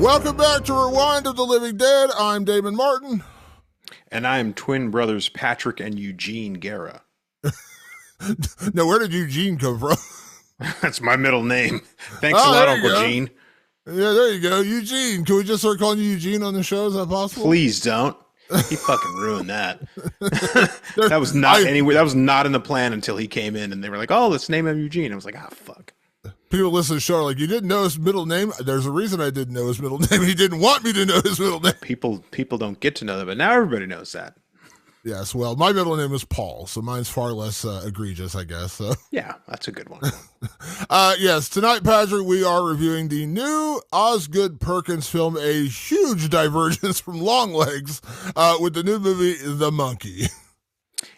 Welcome back to Rewind of the Living Dead. I'm Damon Martin. And I'm twin brothers Patrick and Eugene Guerra. Now, where did Eugene come from? That's my middle name. Thanks a lot, Uncle Gene. Yeah, there you go. Eugene. Can we just start calling you Eugene on the show? Is that possible? Please don't. He fucking ruined that. That was not anywhere. That was not in the plan until he came in and they were like, oh, let's name him Eugene. I was like, ah, fuck. People listen to the show are like, you didn't know his middle name? There's a reason I didn't know his middle name. He didn't want me to know his middle name. People don't get to know that, but now everybody knows that. Yes, well, my middle name is Paul, so mine's far less egregious, I guess. So. Yeah, that's a good one. Yes, tonight, Patrick, we are reviewing the new Osgood Perkins film, a huge divergence from Longlegs, with the new movie, The Monkey.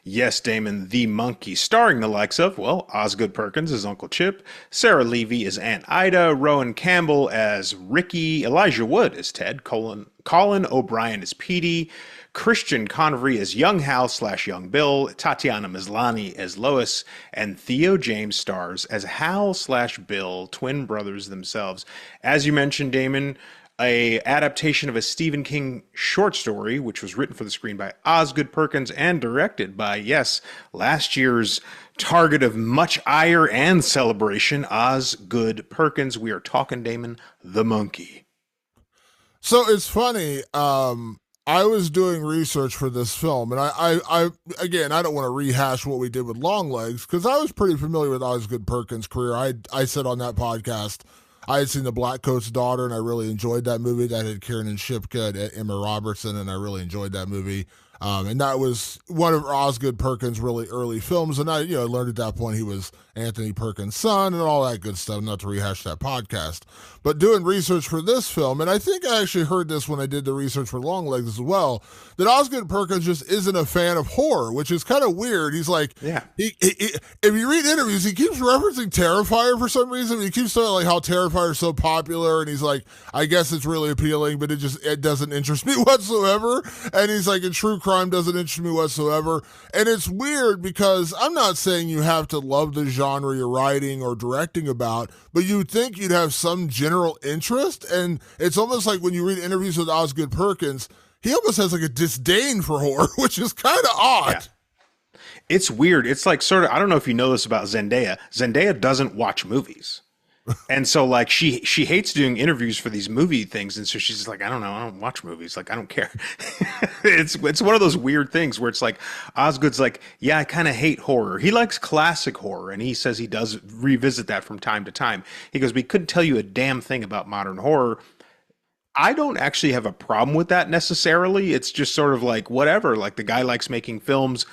Yes, Damon, the monkey, starring the likes of, well, Osgood Perkins as Uncle Chip, Sarah Levy as Aunt Ida, Rowan Campbell as Ricky, Elijah Wood as Ted, Colin O'Brien as Petey, Christian Convery as Young Hal / Young Bill, Tatiana Maslany as Lois, and Theo James stars as Hal / Bill, twin brothers themselves. As you mentioned, Damon, a adaptation of a Stephen King short story, which was written for the screen by Osgood Perkins and directed by, yes, last year's target of much ire and celebration, Osgood Perkins. We are talking, Damon, The Monkey. So it's funny, I was doing research for this film, and I again, I don't want to rehash what we did with Longlegs, because I was pretty familiar with Osgood Perkins' career. I said on that podcast, I had seen The Blackcoat's Daughter, and I really enjoyed that movie. That had Kiernan Shipka and Emma Robertson, and I really enjoyed that movie. And that was one of Osgood Perkins' really early films. And I learned at that point he was Anthony Perkins' son and all that good stuff, not to rehash that podcast. But doing research for this film, and I think I actually heard this when I did the research for Longlegs as well, that Osgood Perkins just isn't a fan of horror, which is kind of weird. He's like, yeah. He, if you read interviews, he keeps referencing Terrifier for some reason. He keeps saying like how Terrifier is so popular, and he's like, I guess it's really appealing, but it doesn't interest me whatsoever. And he's like, in true crime doesn't interest me whatsoever. And it's weird because I'm not saying you have to love the genre you're writing or directing about, but you'd think you'd have some general interest. And it's almost like when you read interviews with Osgood Perkins, he almost has like a disdain for horror, which is kind of odd. Yeah. It's weird. It's like sort of, I don't know if you know this about Zendaya. Zendaya doesn't watch movies. And so like she hates doing interviews for these movie things, and so she's just like, I don't watch movies, like I don't care. it's one of those weird things where it's like Osgood's like, yeah, I kind of hate horror. He likes classic horror, and he says he does revisit that from time to time. He goes, we couldn't tell you a damn thing about modern horror. I don't actually have a problem with that necessarily. It's just sort of like whatever. Like the guy likes making films,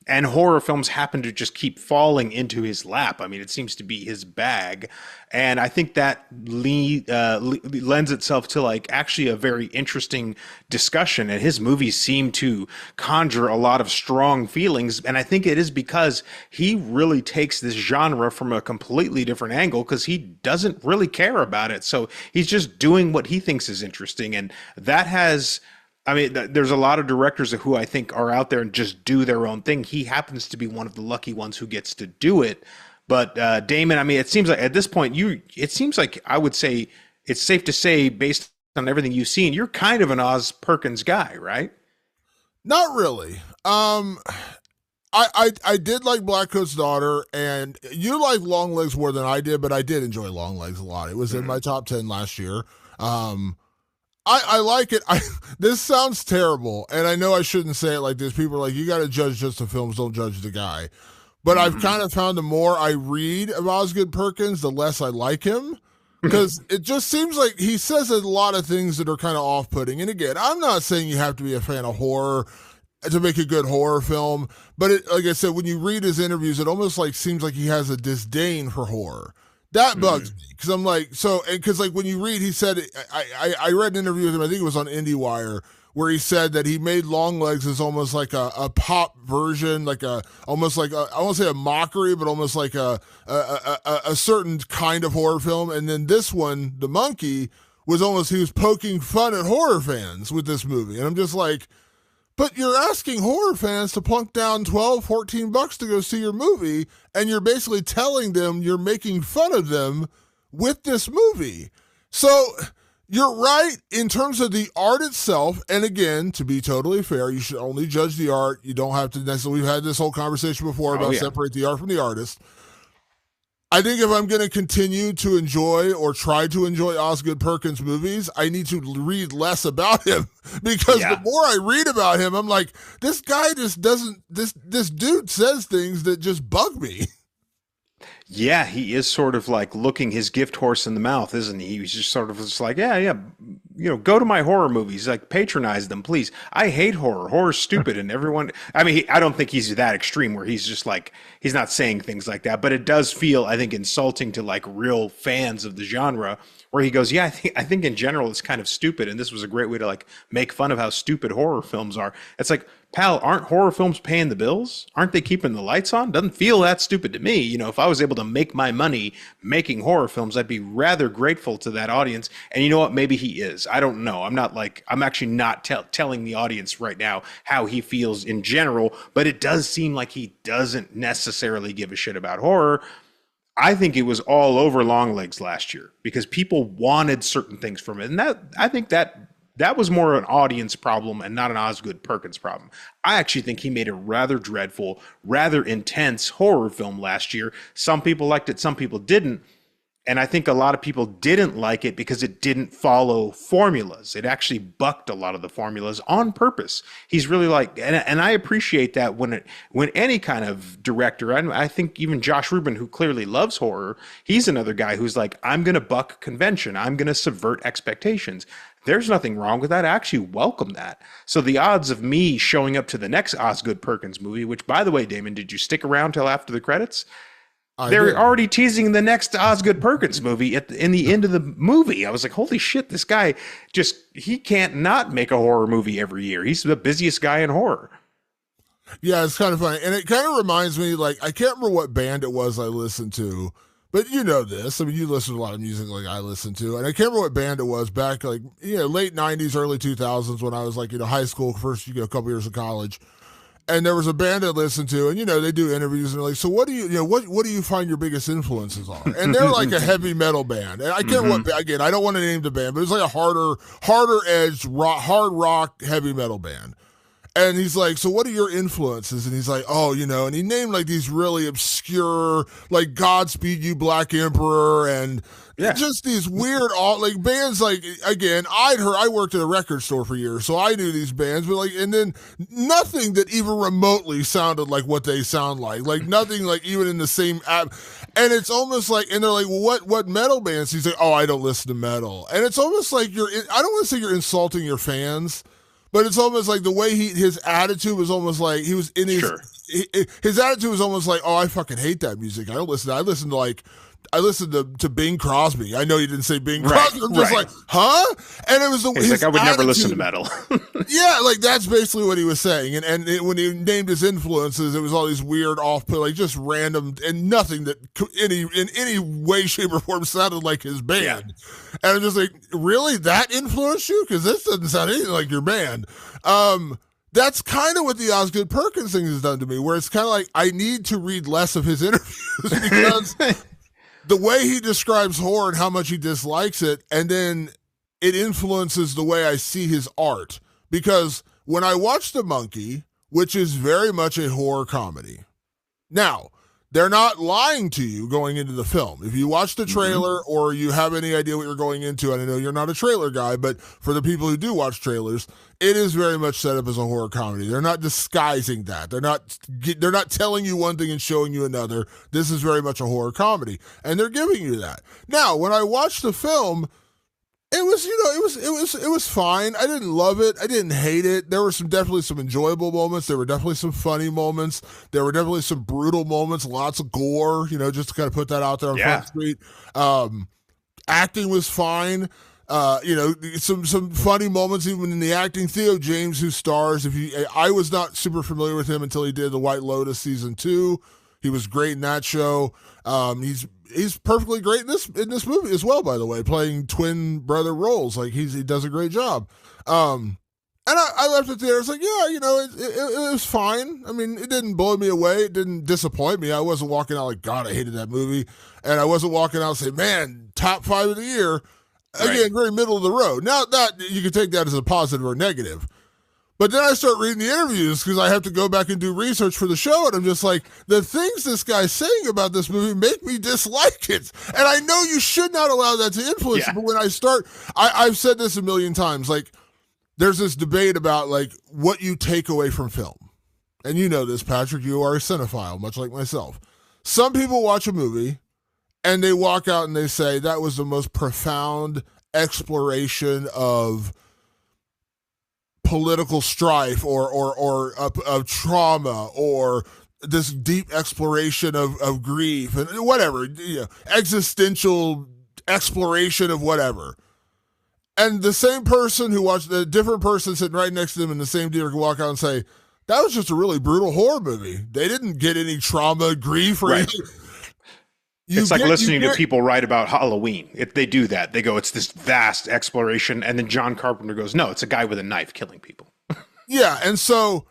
and horror films happen to just keep falling into his lap. I mean, it seems to be his bag. And I think that lends itself to like actually a very interesting discussion. And his movies seem to conjure a lot of strong feelings. And I think it is because he really takes this genre from a completely different angle, because he doesn't really care about it. So he's just doing what he thinks is interesting. And that has... I mean, there's a lot of directors who I think are out there and just do their own thing. He happens to be one of the lucky ones who gets to do it. But Damon, I mean, it seems like at this point, it seems like I would say it's safe to say, based on everything you've seen, you're kind of an Oz Perkins guy, right? Not really. I did like Blackcoat's Daughter, and you like Longlegs more than I did, but I did enjoy Longlegs a lot. It was in my top 10 last year. I like it. This sounds terrible, and I know I shouldn't say it like this. People are like, you got to judge just the films, don't judge the guy. But I've kind of found the more I read of Osgood Perkins, the less I like him, because it just seems like he says a lot of things that are kind of off-putting. And again, I'm not saying you have to be a fan of horror to make a good horror film, but like I said, when you read his interviews, it almost like seems like he has a disdain for horror. That bugs me, because I'm like, because like when you read, he said, I read an interview with him, I think it was on IndieWire, where he said that he made Longlegs as almost like a pop version, almost like I won't say a mockery, but almost like a certain kind of horror film. And then this one, The Monkey, was almost, he was poking fun at horror fans with this movie. And I'm just like, but you're asking horror fans to plunk down $12-14 to go see your movie, and you're basically telling them you're making fun of them with this movie. So You're right in terms of the art itself. And again, to be totally fair, you should only judge the art. You don't have to necessarily, we've had this whole conversation before Oh about yeah. separate the art from the artist. I think if I'm going to continue to enjoy or try to enjoy Osgood Perkins movies, I need to read less about him because the Yeah. more I read about him, I'm like, this guy just doesn't. This dude says things that just bug me. Yeah, he is sort of like looking his gift horse in the mouth, isn't he? He's just sort of just like, yeah, yeah, go to my horror movies, like patronize them, please. I hate horror. Horror's stupid, and everyone. I mean, I don't think he's that extreme where he's just like he's not saying things like that, but it does feel, I think, insulting to like real fans of the genre. Where he goes, yeah, I think in general it's kind of stupid, and this was a great way to like make fun of how stupid horror films are. It's like, pal, aren't horror films paying the bills? Aren't they keeping the lights on? Doesn't feel that stupid to me. If I was able to make my money making horror films, I'd be rather grateful to that audience. And you know what? Maybe he is. I don't know. I'm actually not telling the audience right now how he feels in general, but it does seem like he doesn't necessarily give a shit about horror. I think it was all over Longlegs last year because people wanted certain things from it. And I think that was more an audience problem and not an Osgood Perkins problem. I actually think he made a rather dreadful, rather intense horror film last year. Some people liked it, some people didn't. And I think a lot of people didn't like it because it didn't follow formulas. It actually bucked a lot of the formulas on purpose. He's really like, and I appreciate that when any kind of director, I think even Josh Rubin, who clearly loves horror, he's another guy who's like, I'm going to buck convention. I'm going to subvert expectations. There's nothing wrong with that. I actually welcome that. So the odds of me showing up to the next Osgood Perkins movie, which by the way, Damon, did you stick around till after the credits? They're already teasing the next Osgood Perkins movie in the end of the movie. I was like, holy shit, this guy he can't not make a horror movie every year. He's the busiest guy in horror. Yeah, it's kind of funny. And it kind of reminds me, like, I can't remember what band it was I listened to, but you know this. I mean, you listen to a lot of music like I listen to, and I can't remember what band it was back, like, late 90s, early 2000s when I was, like, high school, first, a couple years of college. And there was a band I listened to, and they do interviews, and they're like, so what do what do you find your biggest influences are? And they're like a heavy metal band, and I can't again, I don't want to name the band, but it's like a harder edged hard rock heavy metal band. And he's like, so what are your influences? And he's like, oh, and he named like these really obscure, like Godspeed You Black Emperor, and Yeah. just these weird, like bands. Like again, I worked at a record store for years, so I knew these bands, but like, and then nothing that even remotely sounded like what they sound like nothing like even in the same app. And it's almost like, and they're like, well, what metal bands? He's like, oh, I don't listen to metal. And it's almost like I don't want to say you're insulting your fans. But it's almost like the way his attitude was almost like he was in his Sure. his attitude was almost like, oh, I fucking hate that music. I don't listen. I listened to Bing Crosby. I know you didn't say Bing Crosby. I'm just like, huh? And it was He's like, I would never listen to metal. Yeah, like that's basically what he was saying. When he named his influences, it was all these weird off-put, like just random and nothing that in any way, shape, or form sounded like his band. Yeah. And I'm just like, really, that influenced you? Because this doesn't sound anything like your band. That's kind of what the Osgood Perkins thing has done to me, where it's kind of like I need to read less of his interviews because the way he describes horror and how much he dislikes it, and then it influences the way I see his art. Because when I watch The Monkey, which is very much a horror comedy, now, they're not lying to you going into the film. If you watch the trailer or you have any idea what you're going into, and I know you're not a trailer guy, but for the people who do watch trailers, it is very much set up as a horror comedy. They're not disguising that. They're not telling you one thing and showing you another. This is very much a horror comedy, and they're giving you that. Now, when I watched the film, it was fine. I didn't love it. I didn't hate it. There were definitely some enjoyable moments. There were definitely some funny moments. There were definitely some brutal moments. Lots of gore. Just to kind of put that out there on Front Street. Acting was fine. Some funny moments even in the acting. Theo James, who stars, I was not super familiar with him until he did The White Lotus season 2. He was great in that show. He's perfectly great in this movie as well, by the way, playing twin brother roles. Like he does a great job. And I left it there. It's like, yeah, it was fine. I mean, it didn't blow me away. It didn't disappoint me. I wasn't walking out like, God, I hated that movie. And I wasn't walking out and saying, man, top 5 of the year. Right. again, very middle of the road. Now that you can take that as a positive or negative. But then I start reading the interviews because I have to go back and do research for the show, and I'm just like, the things this guy's saying about this movie make me dislike it. And I know you should not allow that to influence you, Yeah. but when I start, I've said this a million times, like, there's this debate about, like, what you take away from film. And you know this, Patrick, you are a cinephile, much like myself. Some people watch a movie, and they walk out and they say, that was the most profound exploration of political strife or of trauma or this deep exploration of grief and whatever, existential exploration of whatever. And the same person who watched the different person sitting right next to them in the same theater can walk out and say, that was just a really brutal horror movie. They didn't get any trauma, grief, or anything. It's like listening to people write about Halloween. If they do that, they go, it's this vast exploration. And then John Carpenter goes, no, it's a guy with a knife killing people. Yeah. And so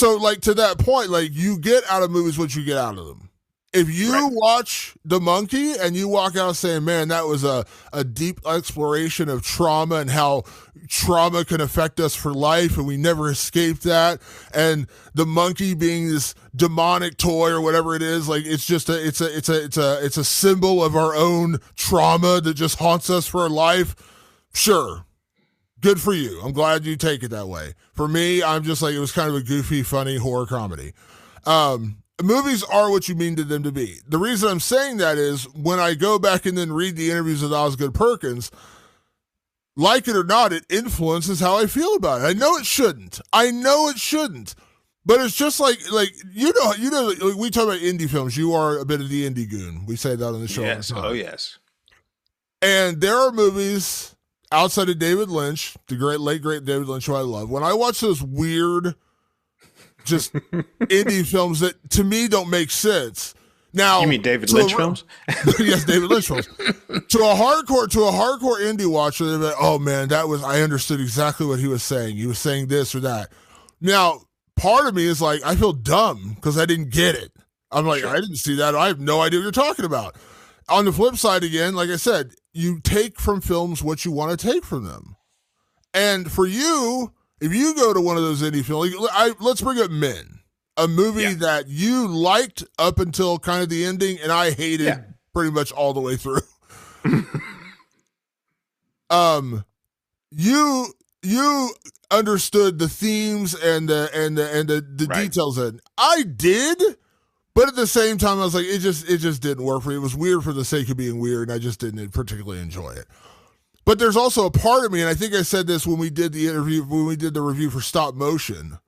like to that point, like you get out of movies what you get out of them. If you watch The Monkey and you walk out saying, man, that was a deep exploration of trauma and how trauma can affect us for life and we never escape that. And the monkey being this demonic toy or whatever it is, like it's just it's a symbol of our own trauma that just haunts us for life. Sure. Good for you. I'm glad you take it that way. For me, I'm just like, it was kind of a goofy, funny horror comedy. Movies are what you mean to them to be. The reason I'm saying that is when I go back and then read the interviews with Osgood Perkins, like it or not, it influences how I feel about it. I know it shouldn't. But it's just like you know, like we talk about indie films. You are a bit of the indie goon. We say that on the show. Yes. Oh, yes. And there are movies outside of David Lynch, the late great David Lynch, who I love. When I watch those weird, just indie films that to me don't make sense. Now, you mean David Lynch films? Yes, David Lynch films. To a hardcore indie watcher, they're like, "Oh man, I understood exactly what he was saying. He was saying this or that." Now, part of me is like, I feel dumb because I didn't get it. I'm like, I didn't see that. I have no idea what you're talking about. On the flip side, again, like I said, you take from films what you want to take from them. And for you, if you go to one of those indie films, let's bring up Men, a movie that you liked up until kind of the ending, and I hated pretty much all the way through. You understood the themes and the details in. I did, but at the same time, I was like, it just didn't work for me. It was weird for the sake of being weird, and I just didn't particularly enjoy it. But there's also a part of me, and I think I said this when we did the review for Stop Motion,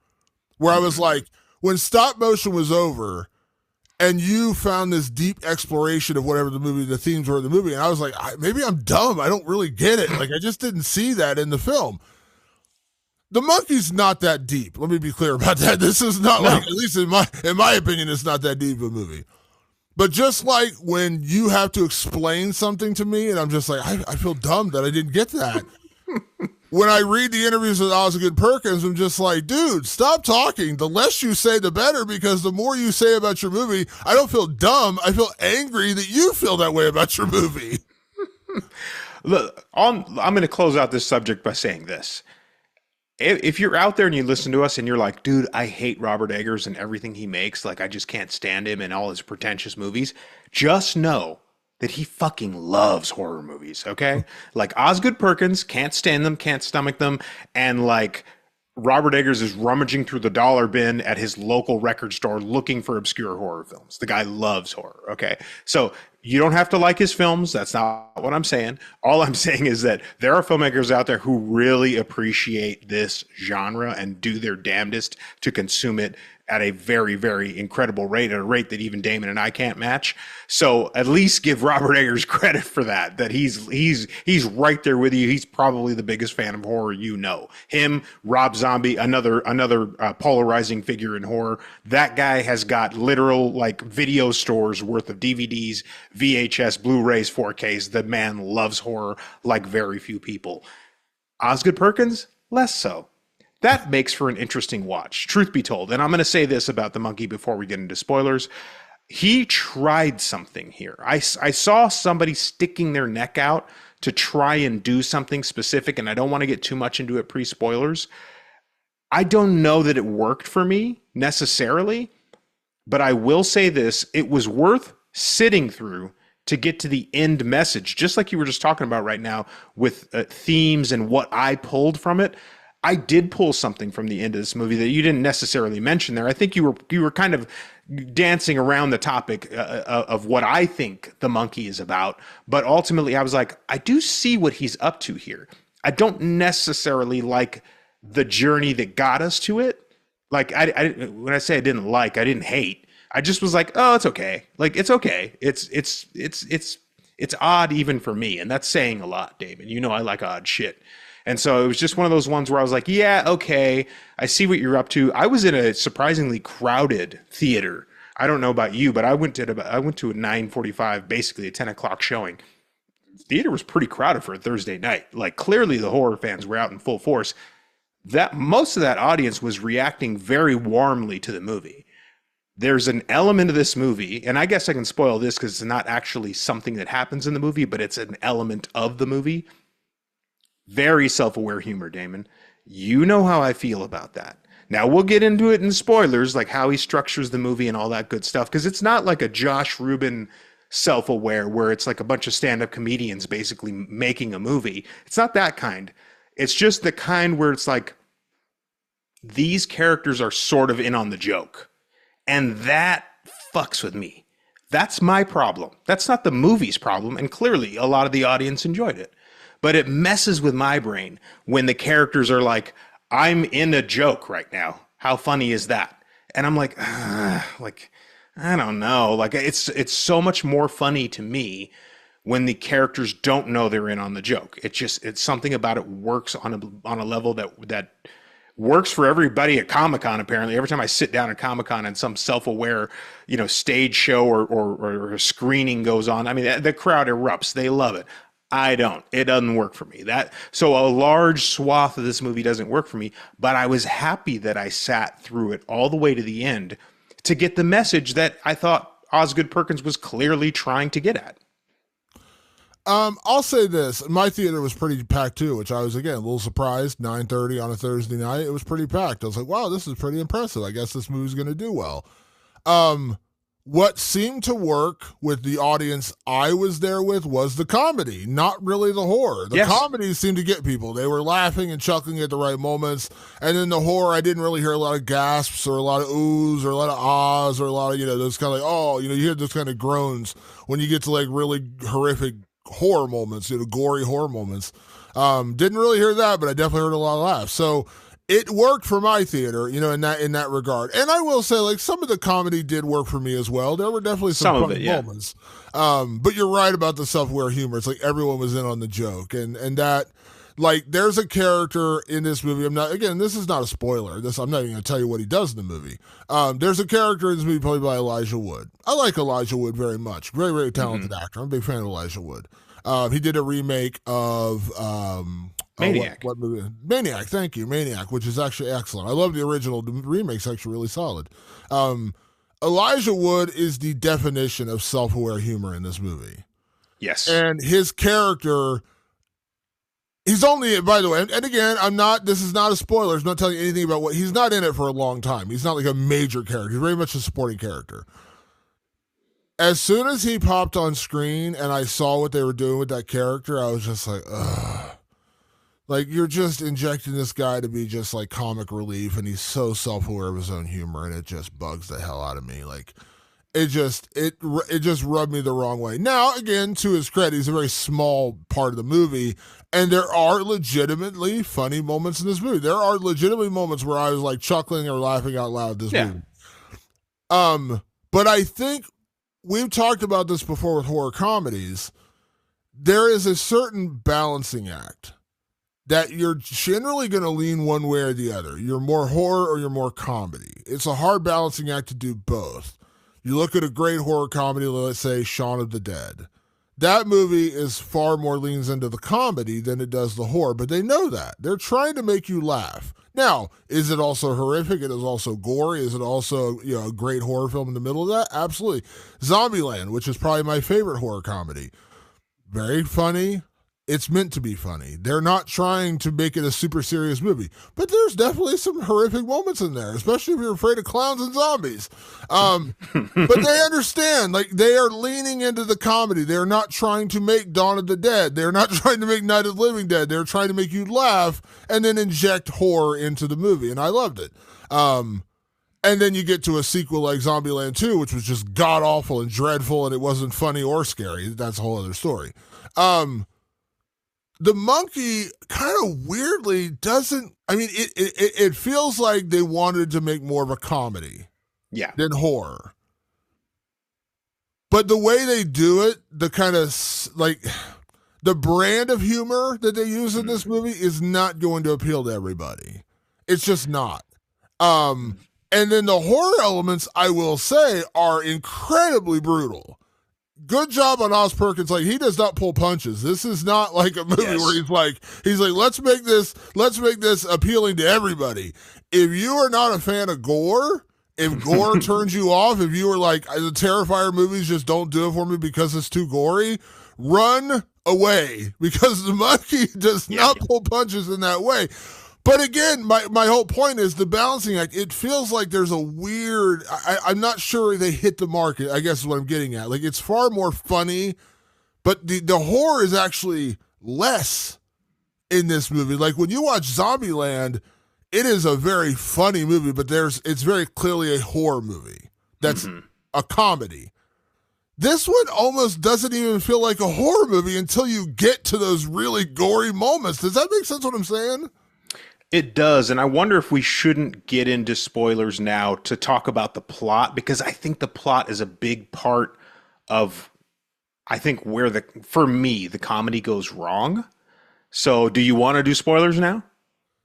where I was like, when Stop Motion was over, and you found this deep exploration of whatever the themes were in the movie, and I was like, maybe I'm dumb. I don't really get it. Like, I just didn't see that in the film. The Monkey's not that deep. Let me be clear about that. This is not like, at least in my opinion, it's not that deep of a movie. But just like when you have to explain something to me and I'm just like, I feel dumb that I didn't get that. When I read the interviews with Osgood Perkins, I'm just like, dude, stop talking. The less you say, the better, because the more you say about your movie, I don't feel dumb. I feel angry that you feel that way about your movie. Look, I'm going to close out this subject by saying this. If you're out there and you listen to us and you're like, dude, I hate Robert Eggers and everything he makes, like I just can't stand him and all his pretentious movies, just know that he fucking loves horror movies, okay? Like Osgood Perkins can't stand them, can't stomach them, and like Robert Eggers is rummaging through the dollar bin at his local record store looking for obscure horror films. The guy loves horror, okay? So you don't have to like his films. That's not what I'm saying. All I'm saying is that there are filmmakers out there who really appreciate this genre and do their damnedest to consume it at a very, very incredible rate, at a rate that even Damon and I can't match. So at least give Robert Eggers credit for that he's right there with you. He's probably the biggest fan of horror you know. Him, Rob Zombie, another polarizing figure in horror. That guy has got literal like video stores worth of DVDs, VHS, Blu-rays, 4Ks. The man loves horror like very few people. Osgood Perkins, less so. That makes for an interesting watch, truth be told. And I'm going to say this about The Monkey before we get into spoilers. he tried something here. I saw somebody sticking their neck out to try and do something specific, and I don't want to get too much into it pre spoilers. I don't know that it worked for me necessarily, but I will say this, it was worth sitting through to get to the end message, just like you were just talking about right now with themes and what I pulled from it. I did pull something from the end of this movie that you didn't necessarily mention there. I think you were kind of dancing around the topic of what I think the monkey is about, but ultimately I was like, I do see what he's up to here. I don't necessarily like the journey that got us to it. Like when I say I didn't like, I didn't hate. I just was like, oh, it's okay. Like it's okay. It's odd even for me, and that's saying a lot, David. You know I like odd shit. And so it was just one of those ones where I was like, yeah, okay, I see what you're up to. I was in a surprisingly crowded theater. I don't know about you, but I went to a 9:45, basically a 10 o'clock showing. Theater was pretty crowded for a Thursday night. Like clearly the horror fans were out in full force. That most of that audience was reacting very warmly to the movie. There's an element of this movie, and I guess I can spoil this because it's not actually something that happens in the movie, but it's an element of the movie. Very self-aware humor, Damon. You know how I feel about that. Now we'll get into it in spoilers, like how he structures the movie and all that good stuff, because it's not like a Josh Rubin self-aware where it's like a bunch of stand-up comedians basically making a movie. It's not that kind. It's just the kind where it's like these characters are sort of in on the joke. And that fucks with me. That's my problem. That's not the movie's problem. And clearly a lot of the audience enjoyed it. But it messes with my brain when the characters are like, I'm in a joke right now. How funny is that? And I'm like, I don't know. Like it's so much more funny to me when the characters don't know they're in on the joke. It's something about it works on a level that works for everybody at Comic-Con. Apparently, every time I sit down at Comic-Con and some self-aware, stage show or a screening goes on, I mean, the crowd erupts. They love it. I don't. It doesn't work for me. So a large swath of this movie doesn't work for me, but I was happy that I sat through it all the way to the end to get the message that I thought Osgood Perkins was clearly trying to get at. I'll say this. My theater was pretty packed too, which I was, again, a little surprised. 9:30 on a Thursday night. It was pretty packed. I was like, wow, this is pretty impressive. I guess this movie's going to do well. What seemed to work with the audience I was there with was the comedy, not really the horror. The comedy seemed to get people. They were laughing and chuckling at the right moments. And then the horror, I didn't really hear a lot of gasps or a lot of oohs or a lot of ahs or a lot of, those kind of like, you hear those kind of groans when you get to like really horrific horror moments, gory horror moments. Didn't really hear that, but I definitely heard a lot of laughs. So it worked for my theater, in that regard. And I will say, like, some of the comedy did work for me as well. There were definitely some funny moments. But you're right about the self-aware humor. It's like everyone was in on the joke. And that, like, there's a character in this movie. This is not a spoiler. I'm not even going to tell you what he does in the movie. There's a character in this movie played by Elijah Wood. I like Elijah Wood very much. Very, very talented actor. I'm a big fan of Elijah Wood. He did a remake of Maniac. What movie? Maniac, thank you. Maniac, which is actually excellent. I love the original. The remake's actually really solid. Elijah Wood is the definition of self-aware humor in this movie. Yes. And his character, he's only, by the way, and again, this is not a spoiler. I'm not telling you anything about he's not in it for a long time. He's not like a major character. He's very much a supporting character. As soon as he popped on screen and I saw what they were doing with that character, I was just like, ugh. Like, you're just injecting this guy to be just like comic relief, and he's so self-aware of his own humor, and it just bugs the hell out of me. Like, it just rubbed me the wrong way. Now, again, to his credit, he's a very small part of the movie, and there are legitimately funny moments in this movie. There are legitimately moments where I was like chuckling or laughing out loud at this movie. But I think we've talked about this before with horror comedies. There is a certain balancing act that you're generally going to lean one way or the other. You're more horror or you're more comedy. It's a hard balancing act to do both. You look at a great horror comedy, let's say Shaun of the Dead. That movie is far more leans into the comedy than it does the horror, but they know that. They're trying to make you laugh. Now, is it also horrific? It is also gory. Is it also, a great horror film in the middle of that? Absolutely. Zombieland, which is probably my favorite horror comedy. Very funny. It's meant to be funny. They're not trying to make it a super serious movie, but there's definitely some horrific moments in there, especially if you're afraid of clowns and zombies. But they understand, like, they are leaning into the comedy. They're not trying to make Dawn of the Dead. They're not trying to make Night of the Living Dead. They're trying to make you laugh and then inject horror into the movie, and I loved it. And then you get to a sequel like Zombieland 2, which was just god awful and dreadful, and it wasn't funny or scary. That's a whole other story. The monkey kind of weirdly doesn't. I mean, it feels like they wanted to make more of a comedy, Yeah, than horror. But the way they do it, the kind of like the brand of humor that they use in this movie is not going to appeal to everybody. It's just not. And then the horror elements, I will say, are incredibly brutal. Good job on Oz Perkins. Like, he does not pull punches. This is not like a movie where he's like, let's make this appealing to everybody. If you are not a fan of gore, if gore turns you off, if you are like, the Terrifier movies just don't do it for me because it's too gory, run away, because the monkey does not pull punches in that way. But again, my whole point is the balancing act. It feels like there's a weird, I'm not sure they hit the market, I guess is what I'm getting at. Like, it's far more funny, but the horror is actually less in this movie. Like, when you watch Zombieland, it is a very funny movie, but it's very clearly a horror movie. That's a comedy. This one almost doesn't even feel like a horror movie until you get to those really gory moments. Does that make sense what I'm saying? it does. And I wonder if we shouldn't get into spoilers now to talk about the plot, because I think the plot is a big part of, I think, where for me, the comedy goes wrong. So do you want to do spoilers now?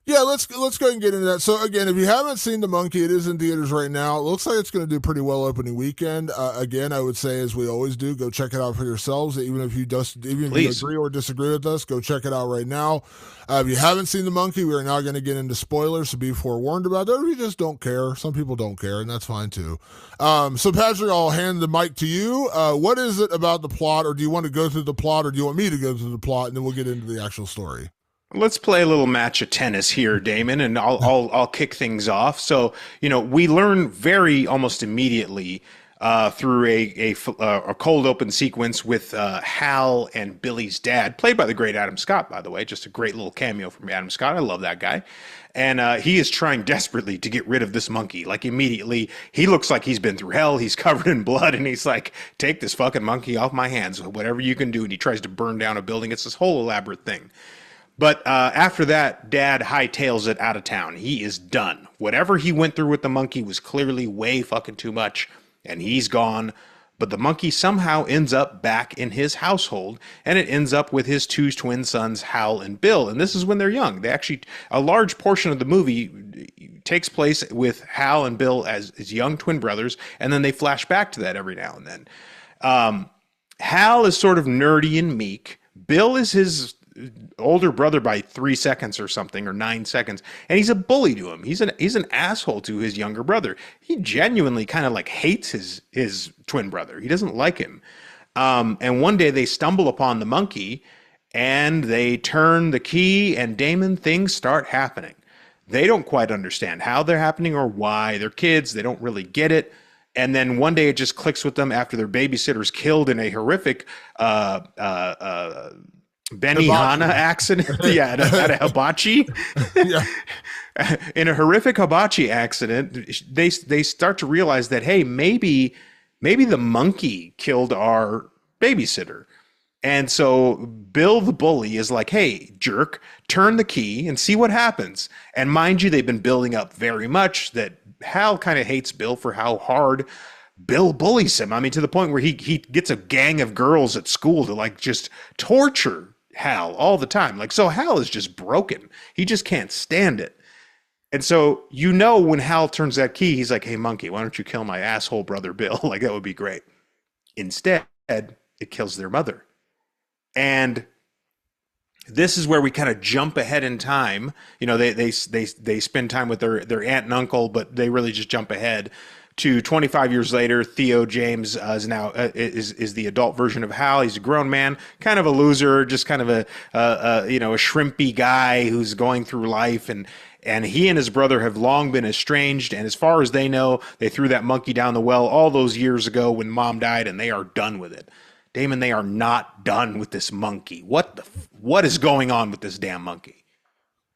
Yeah, let's go ahead and get into that. So again, if you haven't seen The Monkey, it is in theaters right now. It looks like it's going to do pretty well opening weekend. Again, I would say, as we always do, go check it out for yourselves. Even if you agree or disagree with us, go check it out right now. If you haven't seen The Monkey, we are now going to get into spoilers, so be forewarned about that. Or if you just don't care, some people don't care, and that's fine too. So Patrick, I'll hand the mic to you. What is it about the plot, or do you want to go through the plot, or do you want me to go through the plot, and then we'll get into the actual story? Let's play a little match of tennis here, Damon, and I'll kick things off. So, we learn very almost immediately through a cold open sequence with Hal and Billy's dad, played by the great Adam Scott, by the way. Just a great little cameo from Adam Scott. I love that guy. And he is trying desperately to get rid of this monkey. Like, immediately, he looks like he's been through hell. He's covered in blood, and he's like, take this fucking monkey off my hands, whatever you can do. And he tries to burn down a building. It's this whole elaborate thing. But after that, Dad hightails it out of town. He is done. Whatever he went through with the monkey was clearly way fucking too much, and he's gone. But the monkey somehow ends up back in his household, and it ends up with his two twin sons, Hal and Bill. And this is when they're young. A large portion of the movie takes place with Hal and Bill as young twin brothers, and then they flash back to that every now and then. Hal is sort of nerdy and meek. Bill is his older brother by 3 seconds or something, or 9 seconds, and he's a bully to him. He's an asshole to his younger brother. He genuinely kind of like hates his twin brother. He doesn't like him. And one day they stumble upon the monkey, and they turn the key, and Damon, things start happening. They don't quite understand how they're happening or why. They're kids. They don't really get it. And then one day it just clicks with them after their babysitter's killed in a horrific Benihana accident. Yeah, at a hibachi. Yeah. In a horrific hibachi accident, they start to realize that, hey, maybe the monkey killed our babysitter. And so Bill the bully is like, hey, jerk, turn the key and see what happens. And mind you, they've been building up very much that Hal kind of hates Bill for how hard Bill bullies him. I mean, to the point where he gets a gang of girls at school to like just torture Hal all the time. Like, so Hal is just broken. He just can't stand it. And so, when Hal turns that key, he's like, hey, monkey, why don't you kill my asshole brother Bill? Like, that would be great. Instead, it kills their mother. And this is where we kind of jump ahead in time. You know, they spend time with their aunt and uncle, but they really just jump ahead to 25 years later. Theo James is now is the adult version of Hal. He's a grown man, kind of a loser, just kind of a shrimpy guy who's going through life, and he and his brother have long been estranged. And as far as they know, they threw that monkey down the well all those years ago when mom died, and they are done with it. Damon, they are not done with this monkey. What is going on with this damn monkey?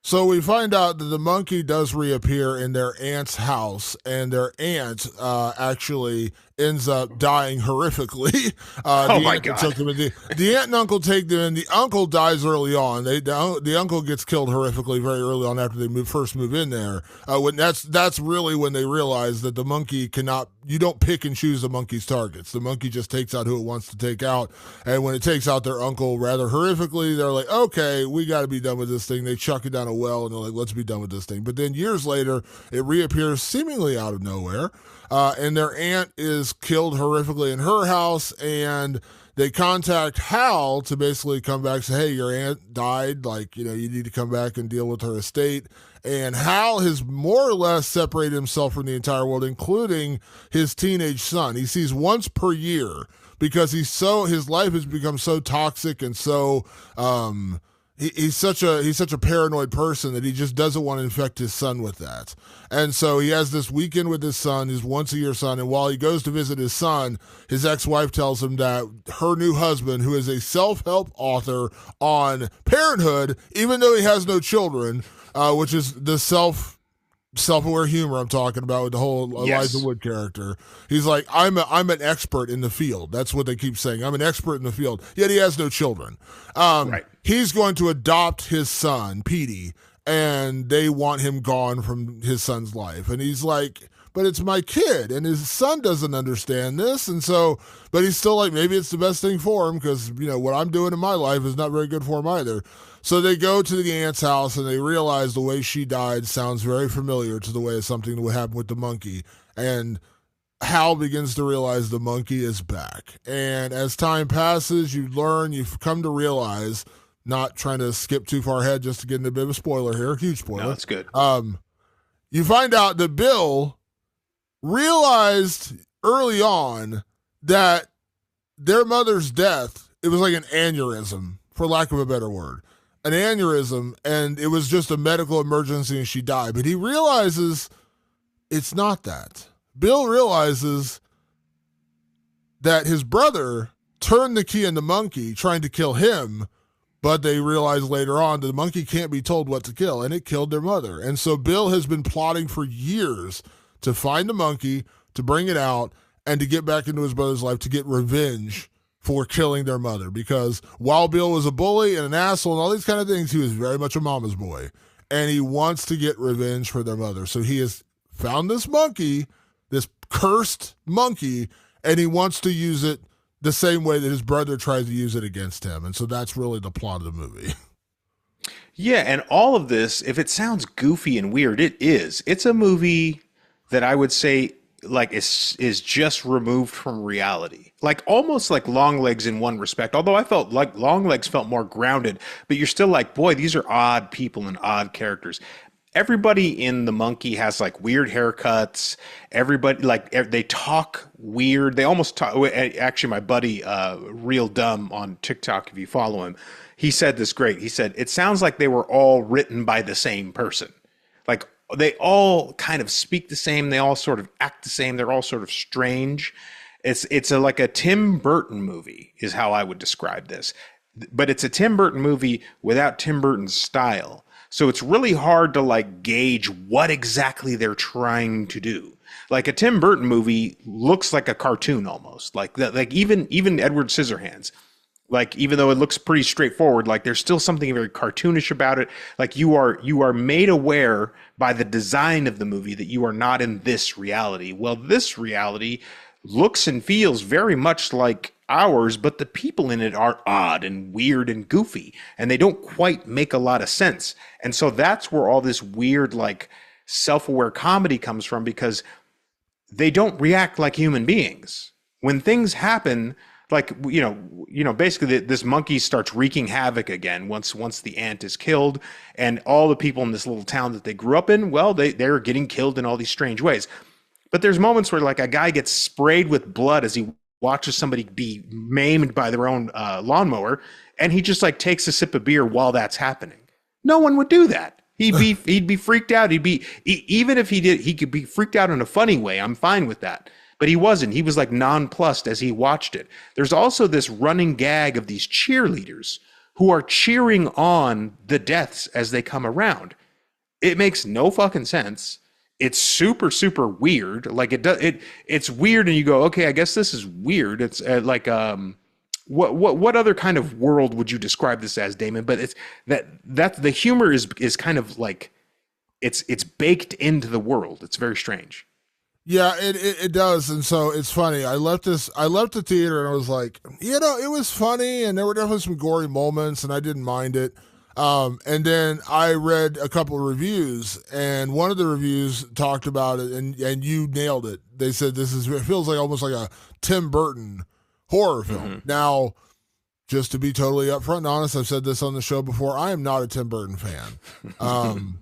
So we find out that the monkey does reappear in their aunt's house, and their aunt actually ends up dying horrifically. Oh my God. The aunt and uncle take them in. The uncle dies early on. The uncle gets killed horrifically very early on after they first move in there. That's really when they realize that the monkey cannot. You don't pick and choose the monkey's targets. The monkey just takes out who it wants to take out. And when it takes out their uncle rather horrifically, they're like, okay, we got to be done with this thing. They chuck it down a well and they're like, let's be done with this thing. But then years later, it reappears seemingly out of nowhere. And their aunt is killed horrifically in her house. And they contact Hal to basically come back and say, hey, your aunt died. Like, you need to come back and deal with her estate. And Hal has more or less separated himself from the entire world, including his teenage son. He sees once per year because his life has become so toxic and so he's such a paranoid person that he just doesn't want to infect his son with that. And so he has this weekend with his son, his once-a-year son, and while he goes to visit his son, his ex-wife tells him that her new husband, who is a self-help author on parenthood, even though he has no children, which is the self-aware humor I'm talking about with the whole Elijah Wood character. He's like, I'm an expert in the field. That's what they keep saying. I'm an expert in the field. Yet he has no children. Right. He's going to adopt his son, Petey, and they want him gone from his son's life. And he's like, but it's my kid, and his son doesn't understand this. And so, but he's still like, maybe it's the best thing for him because, what I'm doing in my life is not very good for him either. So they go to the aunt's house and they realize the way she died sounds very familiar to the way something would happen with the monkey. And Hal begins to realize the monkey is back. And as time passes, you've come to realize, not trying to skip too far ahead just to get into a bit of a spoiler here, huge spoiler. No, that's good. You find out that Bill realized early on that their mother's death, it was like an aneurysm, for lack of a better word. An aneurysm, and it was just a medical emergency and she died. But he realizes it's not that. Bill realizes that his brother turned the key in the monkey trying to kill him, but they realize later on that the monkey can't be told what to kill, and it killed their mother. And so Bill has been plotting for years to find the monkey, to bring it out, and to get back into his brother's life to get revenge for killing their mother, because while Bill was a bully and an asshole and all these kind of things, he was very much a mama's boy, and he wants to get revenge for their mother. So he has found this monkey, this cursed monkey, and he wants to use it the same way that his brother tries to use it against him. And so that's really the plot of the movie. Yeah, and all of this, if it sounds goofy and weird, it is. It's a movie that I would say is just removed from reality. Like almost like Longlegs in one respect. Although I felt like Longlegs felt more grounded, but you're still like, boy, these are odd people and odd characters. Everybody in The Monkey has like weird haircuts. Everybody they talk weird. They almost talk. Actually, my buddy, Real Dumb on TikTok, if you follow him, he said this great. He said, it sounds like they were all written by the same person. Like they all kind of speak the same. They all sort of act the same. They're all sort of strange. It's like a Tim Burton movie is how I would describe this. But it's a Tim Burton movie without Tim Burton's style. So it's really hard to like gauge what exactly they're trying to do. Like a Tim Burton movie looks like a cartoon almost. Like even Edward Scissorhands. Like even though it looks pretty straightforward, like there's still something very cartoonish about it. Like you are made aware by the design of the movie that you are not in this reality. Well, this reality looks and feels very much like ours, but the people in it are odd and weird and goofy, and they don't quite make a lot of sense. And so that's where all this weird, like, self-aware comedy comes from, because they don't react like human beings. When things happen, like basically this monkey starts wreaking havoc again once the ant is killed, and all the people in this little town that they grew up in, well, they're getting killed in all these strange ways. But there's moments where like a guy gets sprayed with blood as he watches somebody be maimed by their own lawnmower, and he just like takes a sip of beer while that's happening. No one would do that. He'd be freaked out. Even if he did, he could be freaked out in a funny way. I'm fine with that. But he wasn't. He was like nonplussed as he watched it. There's also this running gag of these cheerleaders who are cheering on the deaths as they come around. It makes no fucking sense. It's super, super weird. Like it's weird, and you go, okay, I guess this is weird. It's what other kind of world would you describe this as, Damon? But it's that the humor is kind of like it's baked into the world. It's very strange. Yeah, it does, and so it's funny. I left the theater and I was like, it was funny, and there were definitely some gory moments, and I didn't mind it. And then I read a couple of reviews, and one of the reviews talked about it, and you nailed it. They said it feels like almost like a Tim Burton horror film. Mm-hmm. Now, just to be totally upfront and honest, I've said this on the show before, I am not a Tim Burton fan.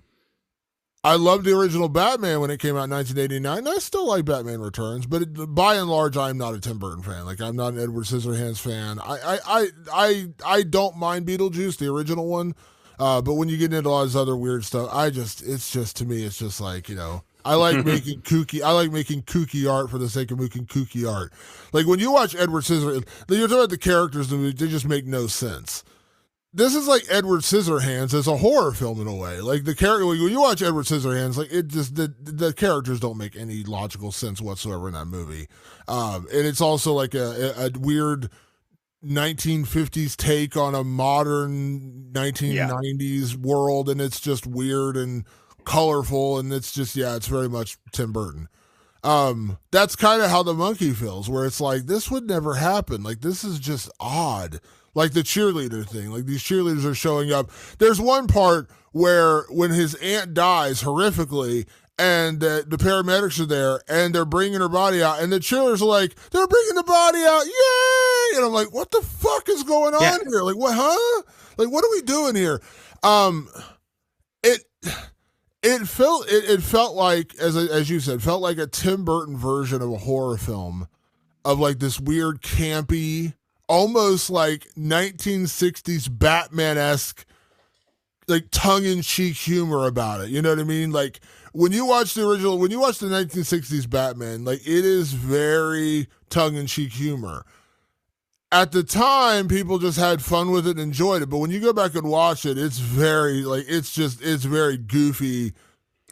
I loved the original Batman when it came out in 1989, and I still like Batman Returns, but by and large, I'm not a Tim Burton fan. Like, I'm not an Edward Scissorhands fan. I don't mind Beetlejuice, the original one, but when you get into all this other weird stuff, to me, it's just like, I like making kooky art for the sake of making kooky art. Like, when you watch Edward Scissorhands, you're talking about the characters, they just make no sense. This is like Edward Scissorhands as a horror film in a way. Like the character, when you watch Edward Scissorhands, like it just the characters don't make any logical sense whatsoever in that movie. And it's also like a weird 1950s take on a modern 1990s world, and it's just weird and colorful, and it's just it's very much Tim Burton. That's kind of how The Monkey feels, where it's like this would never happen. Like this is just odd. Like the cheerleader thing, like these cheerleaders are showing up. There's one part where when his aunt dies horrifically and the paramedics are there and they're bringing her body out and the cheerleaders are like, they're bringing the body out, yay! And I'm like, what the fuck is going on here? Like, what, huh? Like, what are we doing here? It felt like, as you said, felt like a Tim Burton version of a horror film of like this weird campy, almost like 1960s Batman-esque, like tongue-in-cheek humor about it. You know what I mean? Like when you watch the 1960s Batman, like it is very tongue-in-cheek humor. At the time, people just had fun with it and enjoyed it. But when you go back and watch it, it's very very goofy,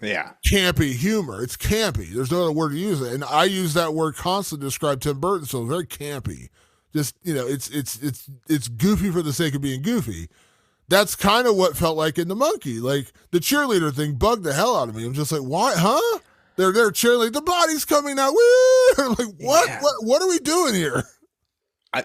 campy humor. It's campy. There's no other word to use it. And I use that word constantly to describe Tim Burton, so very campy. Just, it's goofy for the sake of being goofy. That's kind of what felt like in The Monkey. Like the cheerleader thing bugged the hell out of me. I'm just like, why, huh? They're cheerleading, the body's coming out. Woo! I'm like, what? Yeah. What are we doing here?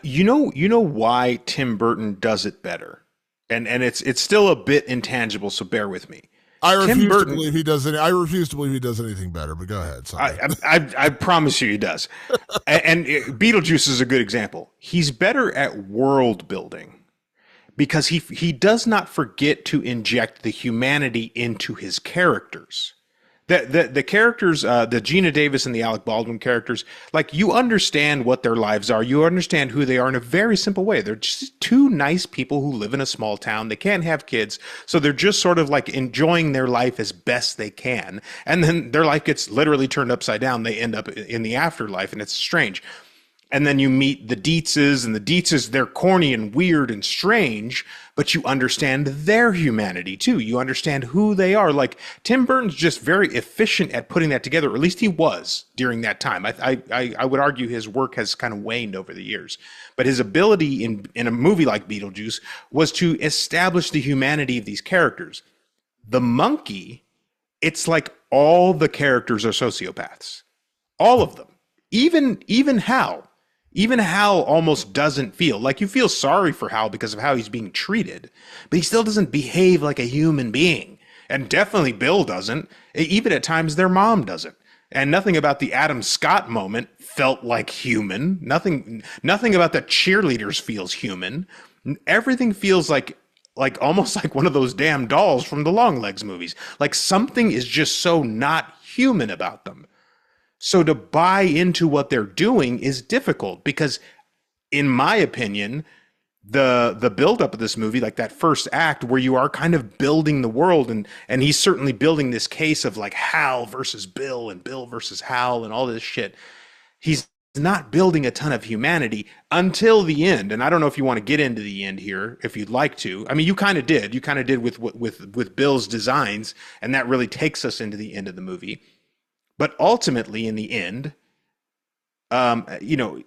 You know why Tim Burton does it better, and it's still a bit intangible. So bear with me. I refuse to believe he does anything better. But go ahead. Sorry. I promise you he does. and Beetlejuice is a good example. He's better at world building because he does not forget to inject the humanity into his characters. The characters, the Gina Davis and the Alec Baldwin characters, like you understand what their lives are. You understand who they are in a very simple way. They're just two nice people who live in a small town. They can't have kids. So they're just sort of like enjoying their life as best they can. And then their life gets literally turned upside down. They end up in the afterlife, and it's strange. And then you meet the Dietzes, and the Dietzes, they're corny and weird and strange, but you understand their humanity too. You understand who they are. Like Tim Burton's just very efficient at putting that together, or at least he was during that time. I would argue his work has kind of waned over the years, but his ability in a movie like Beetlejuice was to establish the humanity of these characters. The Monkey, it's like all the characters are sociopaths. All of them. Even Hal. Even Hal almost doesn't feel like you feel sorry for Hal because of how he's being treated, but he still doesn't behave like a human being. And definitely Bill doesn't. Even at times their mom doesn't. And nothing about the Adam Scott moment felt like human. Nothing about the cheerleaders feels human. Everything feels like almost like one of those damn dolls from the Longlegs movies. Like something is just so not human about them. So to buy into what they're doing is difficult because in my opinion, the buildup of this movie, like that first act where you are kind of building the world, and he's certainly building this case of like Hal versus Bill and Bill versus Hal and all this shit. He's not building a ton of humanity until the end. And I don't know if you want to get into the end here, if you'd like to. I mean, you kind of did. You kind of did with Bill's designs, and that really takes us into the end of the movie. But ultimately, in the end, you know,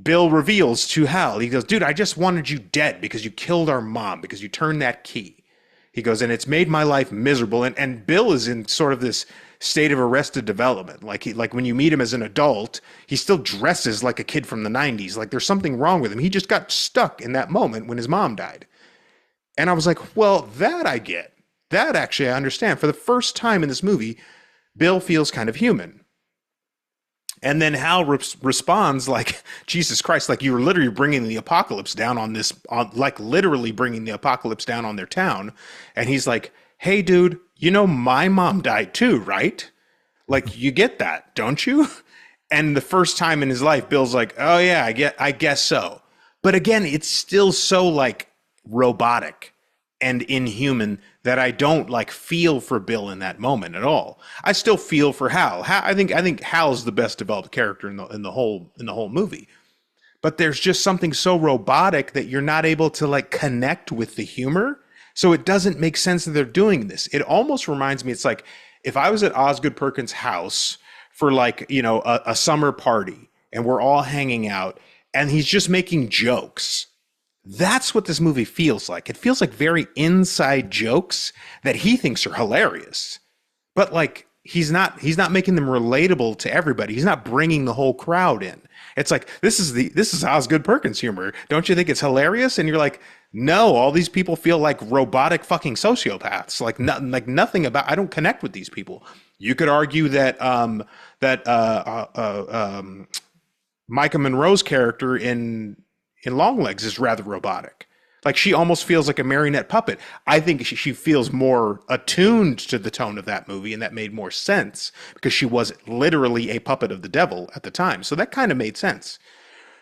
Bill reveals to Hal, he goes, dude, I just wanted you dead because you killed our mom, because you turned that key. He goes, and it's made my life miserable. And Bill is in sort of this state of arrested development. Like when you meet him as an adult, he still dresses like a kid from the 90s. Like there's something wrong with him. He just got stuck in that moment when his mom died. And I was like, well, that I get. That actually I understand. For the first time in this movie, Bill feels kind of human. And then Hal responds like, Jesus Christ, like you were literally bringing the apocalypse down like literally bringing the apocalypse down on their town. And he's like, hey, dude, you know, my mom died too, right? Like you get that, don't you? And the first time in his life, Bill's like, oh yeah, I guess so. But again, it's still so like robotic and inhuman that I don't like feel for Bill in that moment at all. I still feel for Hal. I think Hal's the best developed character in the whole movie. But there's just something so robotic that you're not able to like connect with the humor. So it doesn't make sense that they're doing this. It almost reminds me, it's like if I was at Osgood Perkins' house for like, you know, a summer party and we're all hanging out and he's just making jokes. That's what this movie feels like. It feels like very inside jokes that he thinks are hilarious. But like he's not making them relatable to everybody. He's not bringing the whole crowd in. It's like this is Osgood Perkins humor. Don't you think it's hilarious? And you're like, no, all these people feel like robotic fucking sociopaths. Like nothing about. I don't connect with these people. You could argue that Micah Monroe's character in Longlegs is rather robotic. Like she almost feels like a marionette puppet. I think she feels more attuned to the tone of that movie, and that made more sense because she was literally a puppet of the devil at the time. So that kind of made sense.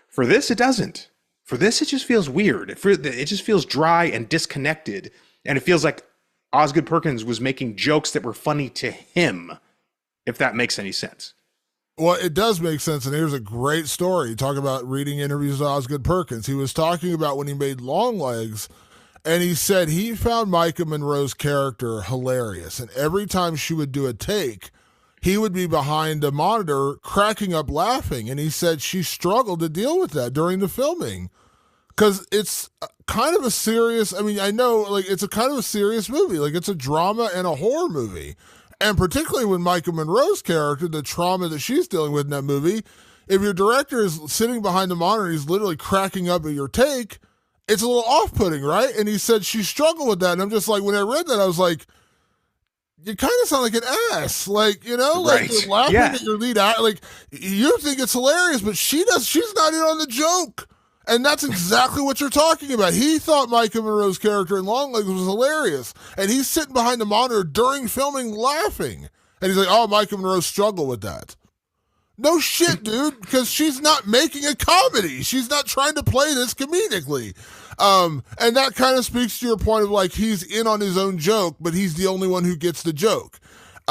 For this, it doesn't. For this, it just feels weird. It just feels dry and disconnected, and it feels like Osgood Perkins was making jokes that were funny to him, if that makes any sense. Well, it does make sense, and here's a great story. Talk about reading interviews with Osgood Perkins. He was talking about when he made Longlegs, and he said he found Micah Monroe's character hilarious, and every time she would do a take, he would be behind a monitor cracking up laughing, and he said she struggled to deal with that during the filming because it's kind of a serious, I mean, I know, like, it's a kind of a serious movie. Like, it's a drama and a horror movie. And particularly when Micah Monroe's character, the trauma that she's dealing with in that movie, if your director is sitting behind the monitor, he's literally cracking up at your take, it's a little off-putting, right? And he said she struggled with that. And I'm just like, when I read that, I was like, you kind of sound like an ass. Like, you know, like right. You're laughing Yeah. at your lead actor. Like, you think it's hilarious, but she's not in on the joke. And that's exactly what you're talking about. He thought Micah Monroe's character in Longlegs was hilarious. And he's sitting behind the monitor during filming laughing. And he's like, oh, Micah Monroe struggled with that. No shit, dude, because she's not making a comedy. She's not trying to play this comedically. And that kind of speaks to your point of like he's in on his own joke, but he's the only one who gets the joke.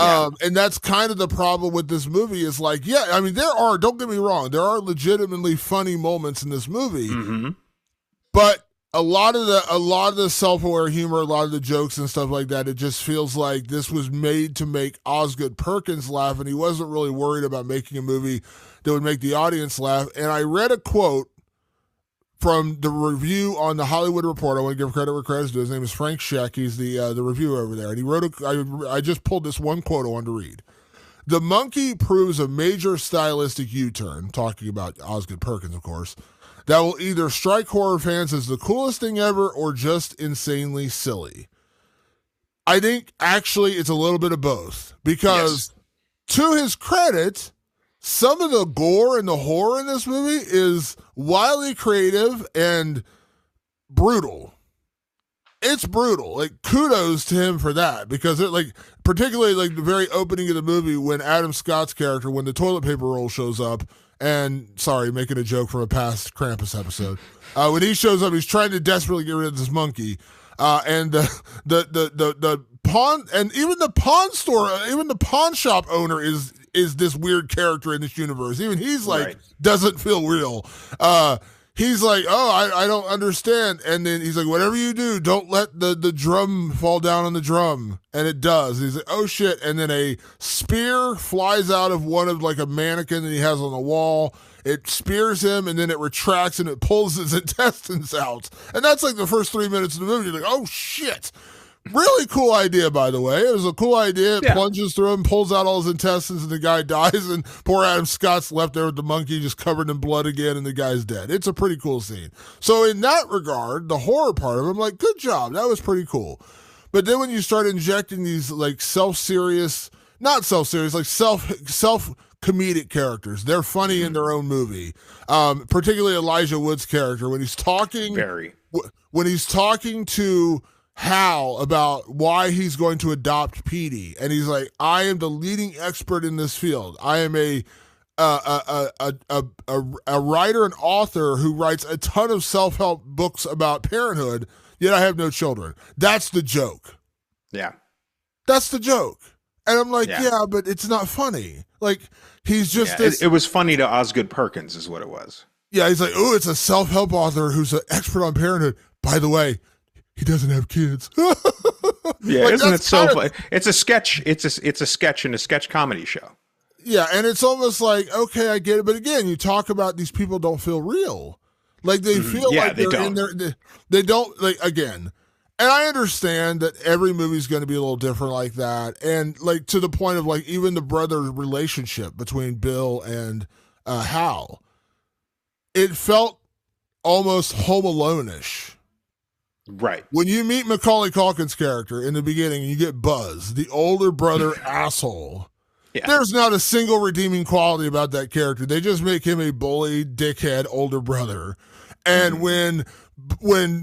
And that's kind of the problem with this movie is like, yeah, I mean, don't get me wrong, there are legitimately funny moments in this movie, but a lot of the self-aware humor, a lot of the jokes and stuff like that, it just feels like this was made to make Osgood Perkins laugh, and he wasn't really worried about making a movie that would make the audience laugh. And I read a quote from the review on the Hollywood Reporter. I want to give credit where credit's due. His name is Frank Scheck. He's the reviewer over there. And he wrote I just pulled this one quote I wanted to read. The monkey proves a major stylistic U-turn, talking about Osgood Perkins, of course, that will either strike horror fans as the coolest thing ever or just insanely silly. I think actually it's a little bit of both because to his credit, some of the gore and the horror in this movie is wildly creative and brutal. It's brutal. Like, kudos to him for that, because it, like, particularly like the very opening of the movie when Adam Scott's character, when the toilet paper roll shows up, and sorry, making a joke from a past Krampus episode, when he shows up, he's trying to desperately get rid of this monkey, and the pawn, and even the pawn store, even the pawn shop owner is this weird character in this universe. Even he's like, doesn't feel real. He's like, oh, I don't understand. And then he's like, whatever you do, don't let the drum fall down on the drum. And it does. He's like, oh, shit. And then a spear flies out of one of like a mannequin that he has on the wall. It spears him, and then it retracts, and it pulls his intestines out. And that's like the first 3 minutes of the movie. You're like, oh, shit. Really cool idea, by the way. It was a cool idea. It plunges through him, pulls out all his intestines, and the guy dies. And poor Adam Scott's left there with the monkey just covered in blood again, and the guy's dead. It's a pretty cool scene. So in that regard, the horror part of it, I'm like, good job. That was pretty cool. But then when you start injecting these like self-serious, not self-serious, like self-comedic characters, they're funny in their own movie. Particularly Elijah Wood's character when he's talking, when he's talking to Hal about why he's going to adopt Petey, and he's like, I am the leading expert in this field. I am a writer and author who writes a ton of self-help books about parenthood, yet I have no children. That's the joke. Yeah. That's the joke. And I'm like, yeah, but it's not funny. Like, he's just this. It was funny to Osgood Perkins is what it was. Yeah, he's like, oh, it's a self-help author who's an expert on parenthood. By the way, he doesn't have kids. Yeah, like, isn't it so funny? It's a sketch. It's a sketch in a sketch comedy show. Yeah, and it's almost like, okay, I get it. But again, you talk about these people don't feel real. Like, they feel like they're in there. They don't, like, again. And I understand that every movie's going to be a little different like that. And, like, to the point of, like, even the brother relationship between Bill and Hal. It felt almost Home Alone-ish. Right. When you meet Macaulay Culkin's character in the beginning and you get Buzz, the older brother asshole, there's not a single redeeming quality about that character. They just make him a bully, dickhead, older brother. And when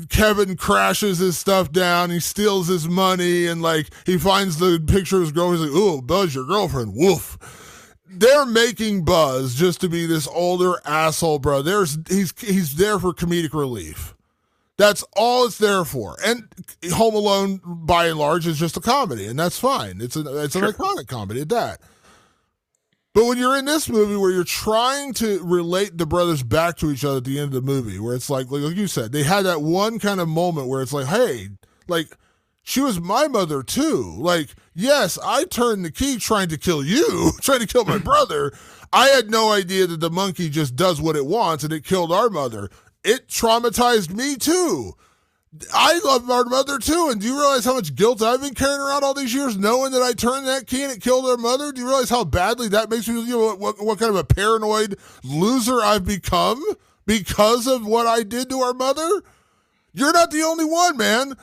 Kevin crashes his stuff down, he steals his money, and like he finds the picture of his girlfriend, he's like, "Ooh, Buzz, your girlfriend, woof." They're making Buzz just to be this older asshole brother. He's there for comedic relief. That's all it's there for. And Home Alone, by and large, is just a comedy, and that's fine. It's an iconic comedy at that. But when you're in this movie where you're trying to relate the brothers back to each other at the end of the movie, where it's like you said, they had that one kind of moment where it's like, hey, like, she was my mother too. Like, yes, I turned the key trying to kill you, trying to kill my brother. I had no idea that the monkey just does what it wants, and it killed our mother. It traumatized me too. I love our mother too. And do you realize how much guilt I've been carrying around all these years, knowing that I turned that key and it killed our mother? Do you realize how badly that makes me feel? What kind of a paranoid loser I've become because of what I did to our mother? You're not the only one, man.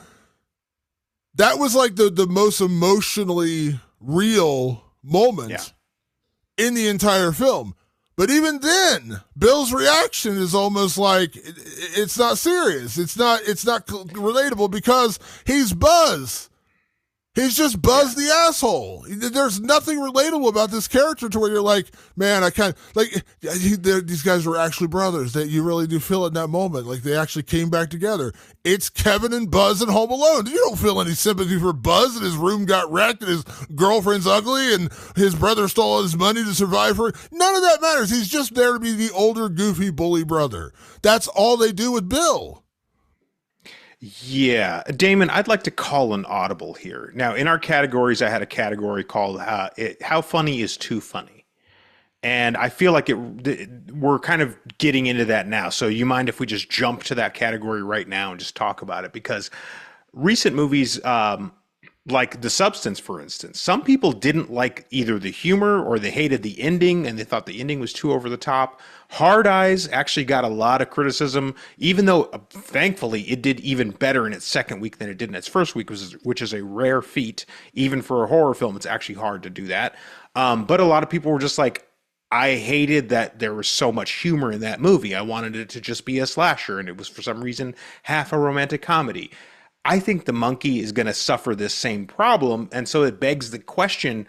That was like the most emotionally real moment in the entire film. But even then, Bill's reaction is almost like it's not serious. It's not relatable because he's Buzz. He's just Buzz the asshole. There's nothing relatable about this character to where you're like, man, I can't, like, these guys were actually brothers. That you really do feel in that moment. Like, they actually came back together. It's Kevin and Buzz in Home Alone. You don't feel any sympathy for Buzz, and his room got wrecked, and his girlfriend's ugly, and his brother stole all his money to survive her. None of that matters. He's just there to be the older, goofy, bully brother. That's all they do with Bill. Yeah. Damon, I'd like to call an audible here. Now, in our categories, I had a category called How Funny is Too Funny. And I feel like we're kind of getting into that now. So you mind if we just jump to that category right now and just talk about it? Because recent movies, like The Substance, for instance, some people didn't like either the humor or they hated the ending and they thought the ending was too over the top. Hard Eyes actually got a lot of criticism, even though thankfully it did even better in its second week than it did in its first week, which is a rare feat. Even for a horror film, it's actually hard to do that. But a lot of people were just like, I hated that there was so much humor in that movie. I wanted it to just be a slasher, and it was for some reason half a romantic comedy. I think the monkey is going to suffer this same problem, and so it begs the question: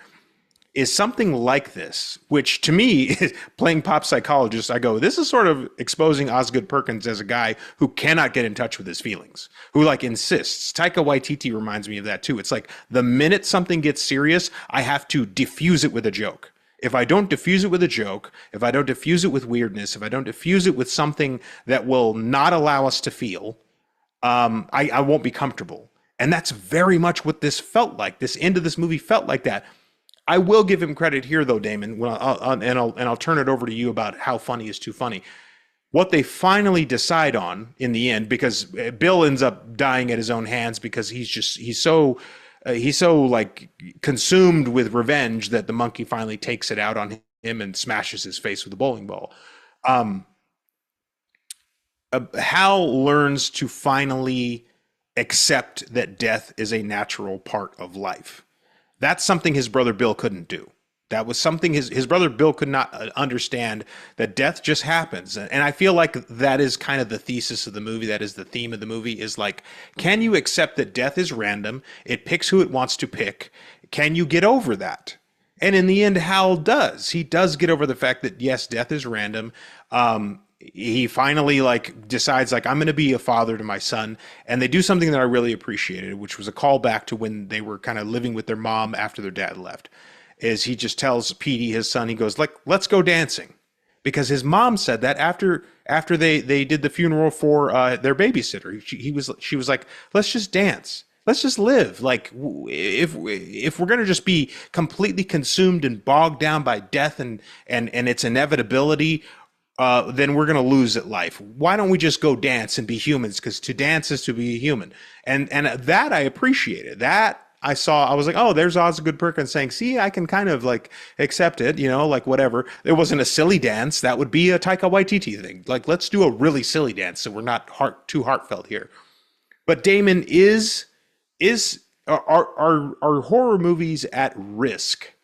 is something like this, which to me, playing pop psychologist, I go, this is sort of exposing Osgood Perkins as a guy who cannot get in touch with his feelings, who like insists. Taika Waititi reminds me of that too. It's like the minute something gets serious, I have to diffuse it with a joke. If I don't diffuse it with a joke, if I don't diffuse it with weirdness, if I don't diffuse it with something that will not allow us to feel, I won't be comfortable. And that's very much what this felt like. This end of this movie felt like that. I will give him credit here, though, Damon, and I'll turn it over to you about how funny is too funny. What they finally decide on in the end, because Bill ends up dying at his own hands because he's so like consumed with revenge that the monkey finally takes it out on him and smashes his face with a bowling ball. Hal learns to finally accept that death is a natural part of life. That's something his brother Bill couldn't do. That was something his brother Bill could not understand, that death just happens. And I feel like that is kind of the thesis of the movie. That is the theme of the movie, is like, can you accept that death is random? It picks who it wants to pick. Can you get over that? And in the end, Hal does. He does get over the fact that, yes, death is random. He finally like decides like, I'm going to be a father to my son. And they do something that I really appreciated, which was a callback to when they were kind of living with their mom after their dad left. Is he just tells Petey, his son, he goes like, let's go dancing, because his mom said that after they did the funeral for their babysitter. She was like, let's just dance. Let's just live. Like, if we're going to just be completely consumed and bogged down by death and its inevitability, then we're going to lose at life. Why don't we just go dance and be humans? Because to dance is to be a human. And that I appreciated. That I was like, oh, there's Osgood Perkins saying, see, I can kind of like accept it, like whatever. It wasn't a silly dance. That would be a Taika Waititi thing. Like, let's do a really silly dance so we're not too heartfelt here. But Damon, are horror movies at risk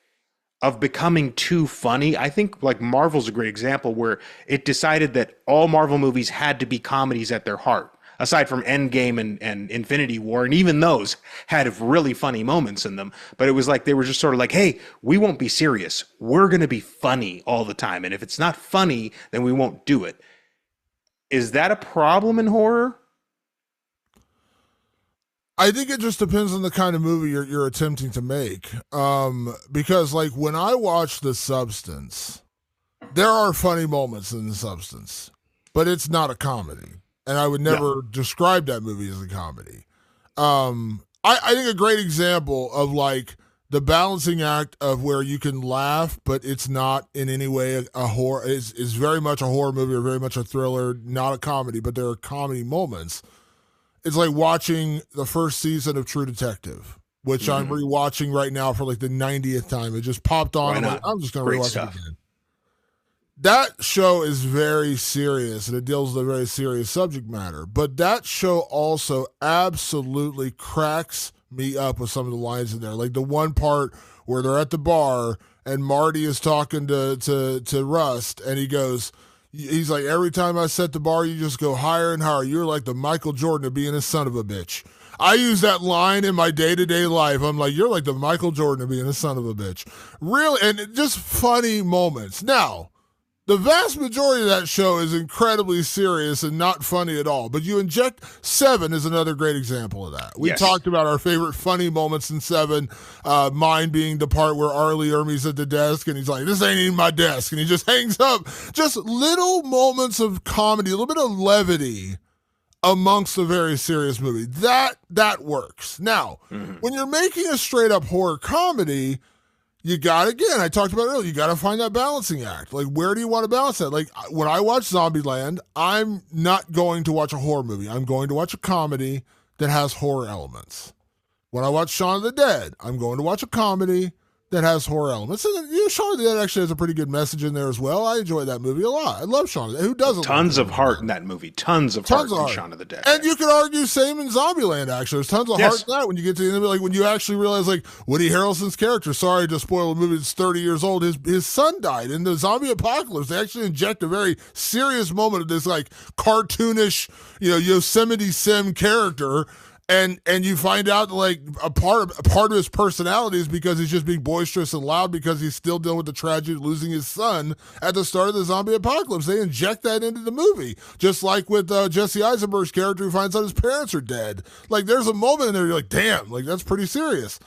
of becoming too funny? I think like Marvel's a great example, where it decided that all Marvel movies had to be comedies at their heart, aside from Endgame and Infinity War. And even those had really funny moments in them. But it was like they were just sort of like, hey, we won't be serious. We're going to be funny all the time. And if it's not funny, then we won't do it. Is that a problem in horror? I think it just depends on the kind of movie you're attempting to make. Because like when I watch The Substance, there are funny moments in The Substance, but it's not a comedy. And I would never describe that movie as a comedy. I think a great example of like the balancing act of where you can laugh, but it's not in any way a horror, is very much a horror movie or very much a thriller, not a comedy, but there are comedy moments. It's like watching the first season of True Detective, which I'm rewatching right now for like the 90th time. It just popped on. I'm just going to rewatch it again. That show is very serious, and it deals with a very serious subject matter. But that show also absolutely cracks me up with some of the lines in there. Like the one part where they're at the bar, and Marty is talking to Rust, and he's like, every time I set the bar, you just go higher and higher. You're like the Michael Jordan of being a son of a bitch. I use that line in my day-to-day life. I'm like, you're like the Michael Jordan of being a son of a bitch. Really, and just funny moments. Now, the vast majority of that show is incredibly serious and not funny at all. But you inject Seven is another great example of that. We talked about our favorite funny moments in Seven, mine being the part where Arlie Ermey's at the desk and he's like, this ain't even my desk. And he just hangs up. Just little moments of comedy, a little bit of levity amongst a very serious movie. That works. Now, when you're making a straight up horror comedy, you got, again, I talked about it earlier, you got to find that balancing act. Like, where do you want to balance that? Like, when I watch Zombieland, I'm not going to watch a horror movie. I'm going to watch a comedy that has horror elements. When I watch Shaun of the Dead, I'm going to watch a comedy that has horror elements. And Shaun of the Dead actually has a pretty good message in there as well. I enjoy that movie a lot. I love Shaun of the Dead. Who doesn't? Tons of heart in that movie. Tons of heart in Shaun of the Dead. And you could argue same in Zombieland, actually. There's tons of heart in that when you get to the end of it. Like when you actually realize, like, Woody Harrelson's character, sorry to spoil the movie, it's 30 years old, his son died in the zombie apocalypse. They actually inject a very serious moment of this, like, cartoonish, Yosemite Sim character. And you find out that, like, a part of his personality is because he's just being boisterous and loud because he's still dealing with the tragedy of losing his son at the start of the zombie apocalypse. They inject that into the movie, just like with Jesse Eisenberg's character who finds out his parents are dead. Like, there's a moment in there you're like, damn, like, that's pretty serious.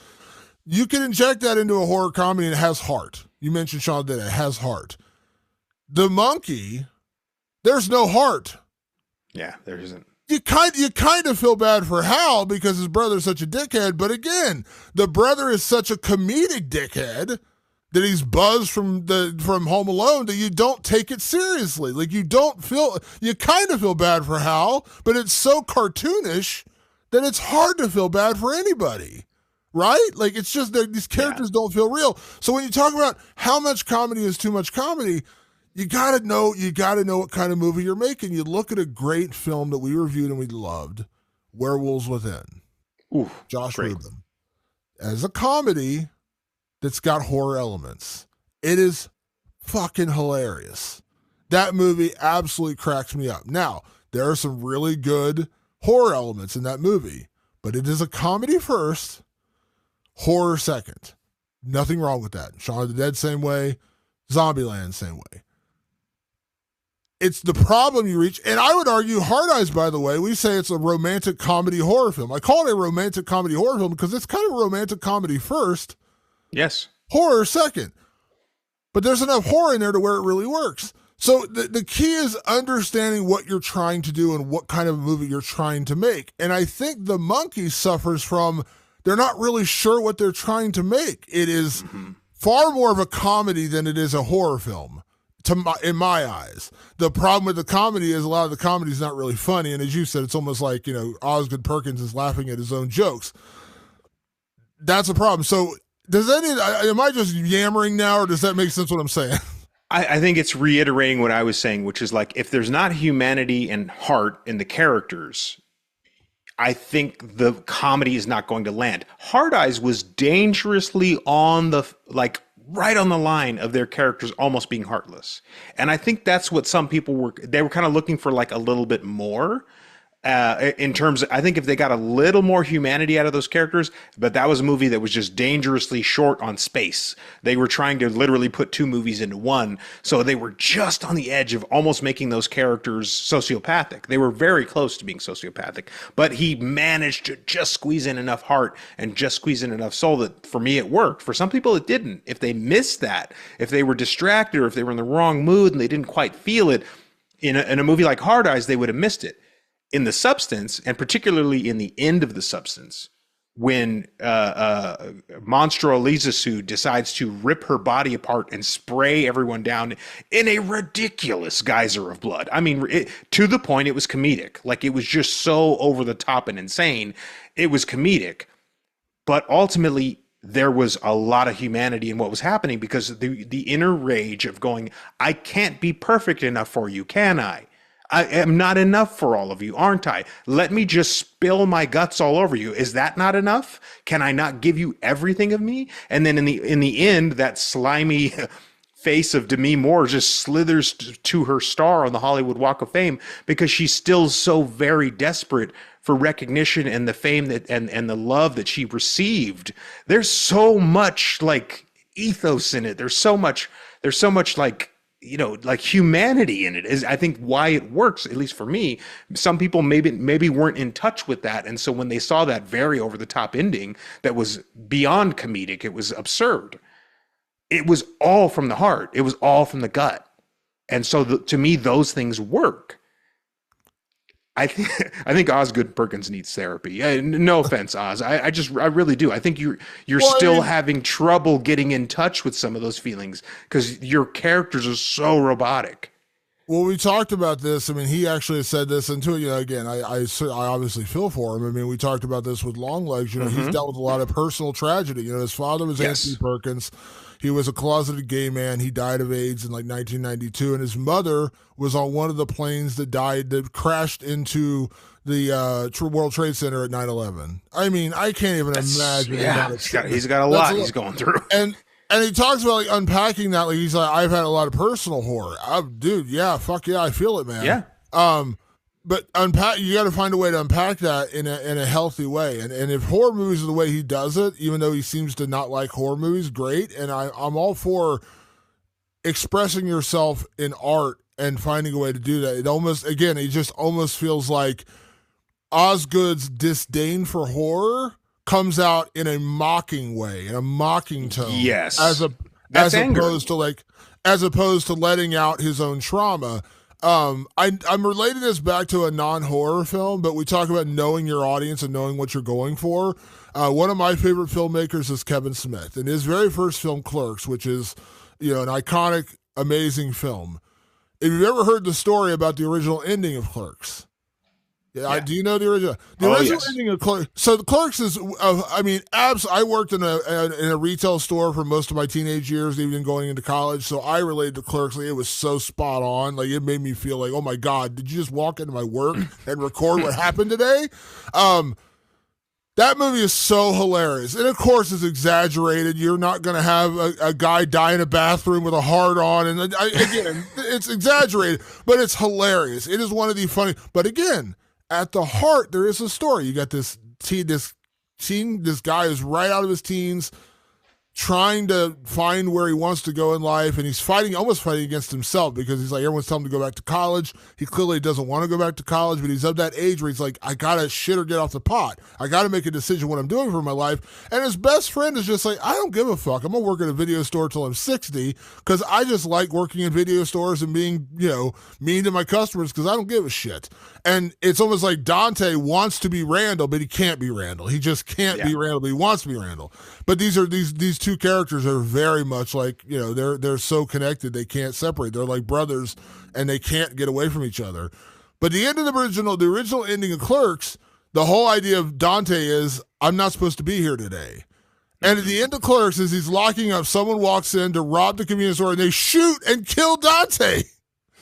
You can inject that into a horror comedy and it has heart. You mentioned Shaun of the Dead, it has heart. The Monkey, there's no heart. Yeah, there isn't. You kind of feel bad for Hal because his brother's such a dickhead, but again, the brother is such a comedic dickhead that he's buzzed from Home Alone that you don't take it seriously. Like you kind of feel bad for Hal, but it's so cartoonish that it's hard to feel bad for anybody. Right? Like it's just that these characters don't feel real. So when you talk about how much comedy is too much comedy, you gotta know what kind of movie you're making. You look at a great film that we reviewed and we loved, Werewolves Within. Ooh, Josh great. Rubin. As a comedy that's got horror elements. It is fucking hilarious. That movie absolutely cracks me up. Now, there are some really good horror elements in that movie, but it is a comedy first, horror second. Nothing wrong with that. Shaun of the Dead, same way. Zombieland, same way. It's the problem you reach, and I would argue Hard Eyes, by the way, we say it's a romantic comedy horror film. I call it a romantic comedy horror film because it's kind of a romantic comedy first. Yes. Horror second. But there's enough horror in there to where it really works. So the key is understanding what you're trying to do and what kind of movie you're trying to make. And I think The Monkey suffers from, they're not really sure what they're trying to make. It is far more of a comedy than it is a horror film. In my eyes, the problem with the comedy is a lot of the comedy is not really funny, and as you said, it's almost like Osgood Perkins is laughing at his own jokes. That's a problem. So, am I just yammering now, or does that make sense? What I'm saying? I think it's reiterating what I was saying, which is like if there's not humanity and heart in the characters, I think the comedy is not going to land. Hard Eyes was dangerously on the right on the line of their characters almost being heartless. And I think that's what some people were kind of looking for, like a little bit more in terms of, I think if they got a little more humanity out of those characters, but that was a movie that was just dangerously short on space. They were trying to literally put two movies into one. So they were just on the edge of almost making those characters sociopathic. They were very close to being sociopathic, but he managed to just squeeze in enough heart and just squeeze in enough soul that for me, it worked. For some people, it didn't. If they missed that, if they were distracted or if they were in the wrong mood and they didn't quite feel it in a movie like Hard Eyes, they would have missed it. In the substance, and particularly in the end of the substance, when Monstro Elizasu decides to rip her body apart and spray everyone down in a ridiculous geyser of blood. I mean, to the point it was comedic. Like, it was just so over the top and insane. It was comedic. But ultimately, there was a lot of humanity in what was happening because the inner rage of going, I can't be perfect enough for you, can I? I am not enough for all of you, aren't I? Let me just spill my guts all over you. Is that not enough? Can I not give you everything of me? And then in the end, that slimy face of Demi Moore just slithers to her star on the Hollywood Walk of Fame because she's still so very desperate for recognition and the fame that and the love that she received. There's so much like ethos in it. There's so much like, like humanity in it is, I think, why it works, at least for me. Some people maybe weren't in touch with that. And so when they saw that very over the top ending that was beyond comedic, it was absurd. It was all from the heart. It was all from the gut. And so to me, those things work. I think Osgood Perkins needs therapy. No offense, Oz. I really do. I think you're still having trouble getting in touch with some of those feelings because your characters are so robotic. Well, we talked about this. I mean, he actually said this, and too, again, I obviously feel for him. I mean, we talked about this with Longlegs. He's Mm-hmm. dealt with a lot of personal tragedy. His father was Anthony Yes. Perkins. He was a closeted gay man. He died of AIDS in like 1992, and his mother was on one of the planes that crashed into the World Trade Center at 9/11. I mean, I can't even That's imagine the yeah. amount of He's got a that's lot a he's lot. going through. And he talks about like unpacking that. Like he's like, I've had a lot of personal horror. Dude, yeah, fuck yeah, I feel it, man. Yeah. Um, but unpack, you got to find a way to unpack that in a healthy way. And if horror movies are the way he does it, even though he seems to not like horror movies, great. And I'm all for expressing yourself in art and finding a way to do that. It just almost feels like Osgood's disdain for horror comes out in a mocking way, in a mocking tone, as Yes. a That's as anger. opposed to letting out his own trauma. I'm relating this back to a non-horror film, but we talk about knowing your audience and knowing what you're going for. One of my favorite filmmakers is Kevin Smith, and his very first film, Clerks, which is an iconic, amazing film. If you've ever heard the story about the original ending of Clerks, yeah, Yeah. do you know the original? The Oh original yes. ending of Clerks. So the Clerks is, I mean, I worked in a retail store for most of my teenage years, even going into college. So I related to Clerks. Like, it was so spot on. Like it made me feel like, oh my god, did you just walk into my work and record what happened today? That movie is so hilarious. And of course, it's exaggerated. You're not going to have a guy die in a bathroom with a heart on. And again, it's exaggerated, but it's hilarious. It is one of the funny. But again, at the heart, there is a story. You got this guy who's right out of his teens, trying to find where he wants to go in life, and he's almost fighting against himself because he's like, everyone's telling him to go back to college. He clearly doesn't want to go back to college, but he's of that age where he's like, I gotta shit or get off the pot. I gotta make a decision what I'm doing for my life. And his best friend is just like, I don't give a fuck. I'm gonna work at a video store till I'm 60 because I just like working in video stores and being, mean to my customers because I don't give a shit. And it's almost like Dante wants to be Randall, but he can't be Randall. He just can't Yeah. be Randall, but he wants to be Randall. But these two characters are very much like, they're so connected they can't separate. They're like brothers and they can't get away from each other. But the end of the original ending of Clerks, the whole idea of Dante is, I'm not supposed to be here today. And at the end of Clerks, as he's locking up, someone walks in to rob the convenience store and they shoot and kill Dante.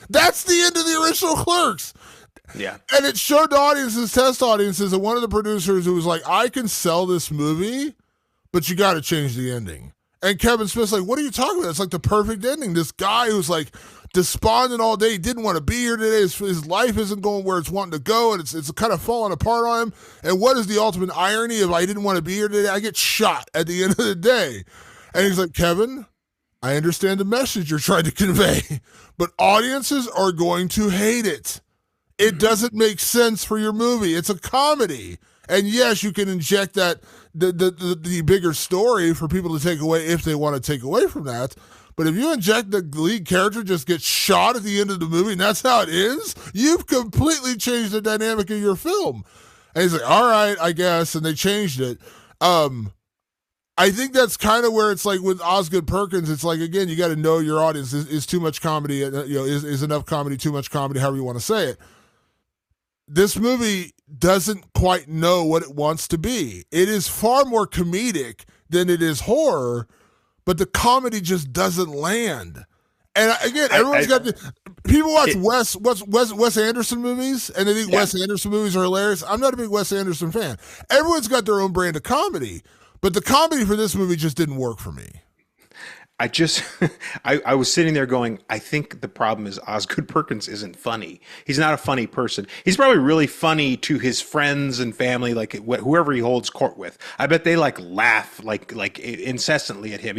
That's the end of the original Clerks. Yeah. And it showed the audiences, test audiences, and one of the producers who was like, I can sell this movie, but you got to change the ending. And Kevin Smith's like, what are you talking about? It's like the perfect ending. This guy who's like despondent all day, he didn't want to be here today. His life isn't going where it's wanting to go, and it's kind of falling apart on him. And what is the ultimate irony of I didn't want to be here today? I get shot at the end of the day. And he's like, Kevin, I understand the message you're trying to convey, but audiences are going to hate it. It doesn't make sense for your movie. It's a comedy. And yes, you can inject the bigger story for people to take away if they want to take away from that. But if you inject the lead character just gets shot at the end of the movie and that's how it is, you've completely changed the dynamic of your film. And he's like, all right, I guess. And they changed it. I think that's kind of where it's like with Osgood Perkins. It's like, again, you got to know your audience. Is too much comedy, is enough comedy, too much comedy, however you want to say it. This movie doesn't quite know what it wants to be. It is far more comedic than it is horror, but the comedy just doesn't land. And again, everyone's got the people watch Wes Anderson movies and they think Wes Anderson movies are hilarious. I'm not a big Wes Anderson fan. Everyone's got their own brand of comedy, but the comedy for this movie just didn't work for me. I just, I was sitting there going, I think the problem is Osgood Perkins isn't funny. He's not a funny person. He's probably really funny to his friends and family, like whoever he holds court with. I bet they laugh like incessantly at him.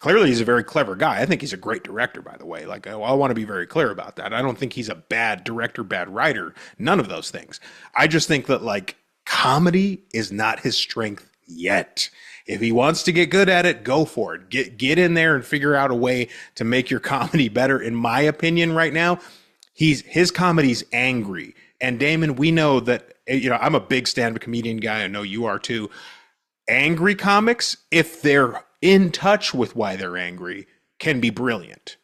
Clearly he's a very clever guy. I think he's a great director, by the way. I want to be very clear about that. I don't think he's a bad director, bad writer. None of those things. I just think that comedy is not his strength yet. If he wants to get good at it, go for it. Get in there and figure out a way to make your comedy better. In my opinion, right now, his comedy's angry. And Damon, we know that I'm a big stand-up comedian guy. I know you are too. Angry comics, if they're in touch with why they're angry, can be brilliant.